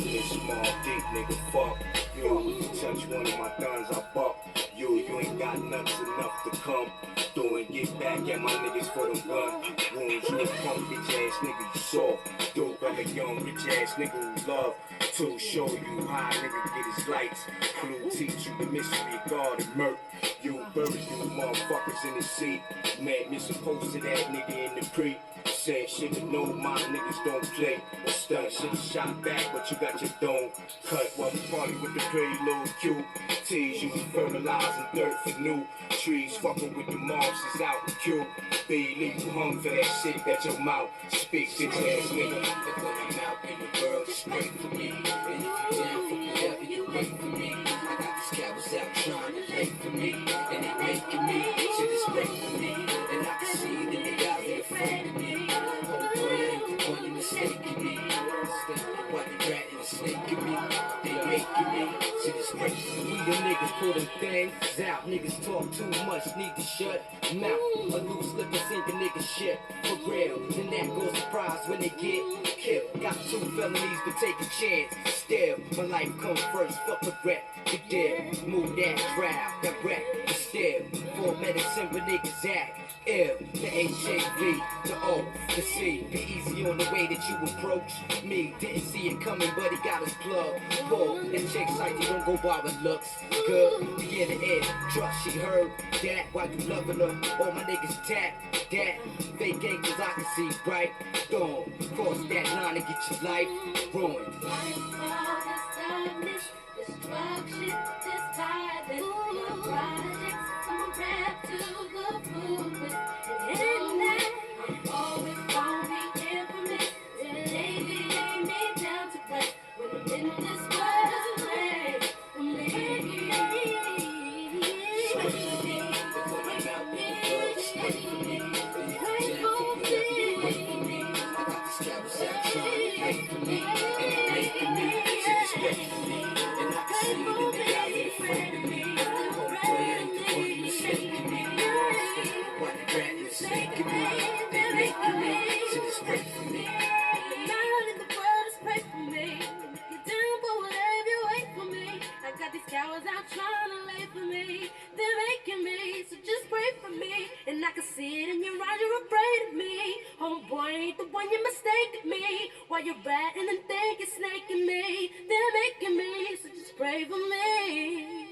This small dick nigga, fuck you. If you touch one of my guns, I buck you. You ain't got nuts enough to come through and get back at my niggas for them gun wounds. You a punk bitch ass nigga, you soft. Dope at a young rich ass nigga who love to show you how a nigga get his lights. Clue teach you the mystery of God and murk. You bury you motherfuckers in the seat. Man, you're supposed to that nigga in the pre. Saying shit that no my niggas don't play. Stunt shit shot back, but you got your dome cut while we party with the prelude Q. Tease you fertilizing dirt for new trees. Fucking with the mobs is out in Q. They leave you hung for that shit that your mouth speak, bitch ass nigga. When I'm out in the world, just pray for me. And if you down for whatever, you wait for me. I got these cowards out trying to play for me. And they making me to this pray for me. And I can see that they out here afraid of me. Oh boy, I ain't the one you mistaking me. Why they ratting and snaking me? They making me to this pray for me. The niggas pull them things out. Niggas talk too much, need to shut mouth. A loose lip and sink a nigga shit for real. Then that goes surprise when they get killed. Got 2 felonies, but take a chance. Still, my life comes first. Fuck a rep, the deal. Move that trial, that rep, the still. For medicine when niggas act ill. The HIV, the O, the C. Be easy on the way that you approach me. Didn't see it coming, but he got his plug. Pull and chicks like you don't go by with looks good. Be in the air, trust she heard that while you loving her. All my niggas tap that. Fake angels I can see right. Don't cross that line and get your life ruined. Life of this darkness, destruction, this violence. My projects come back to the pulpit. And I'm always gonna be here for me. Then they lead me down to pray. When I'm in this world, pray for me. When I'm out in the world, just pray for me. And if you down for whatever, you wait for me. I got these cowards out trying to play for me. And they making me to this pray for me. And I can see that they out here afraid of me. Oh boy, I ain't the one you mistaking me. Why they ratting and snaking me? They making me to this pray for me. Out in the world, just pray for me. And if you're down for whatever, you wait for me. I got these cowards out trying to lay for me. They're making me, so just pray for me. And I can see it in your eyes, you're afraid of me. Homeboy, ain't the one you mistaken me. While you're ratting and thinking, snaking me. They're making me, so just pray for me.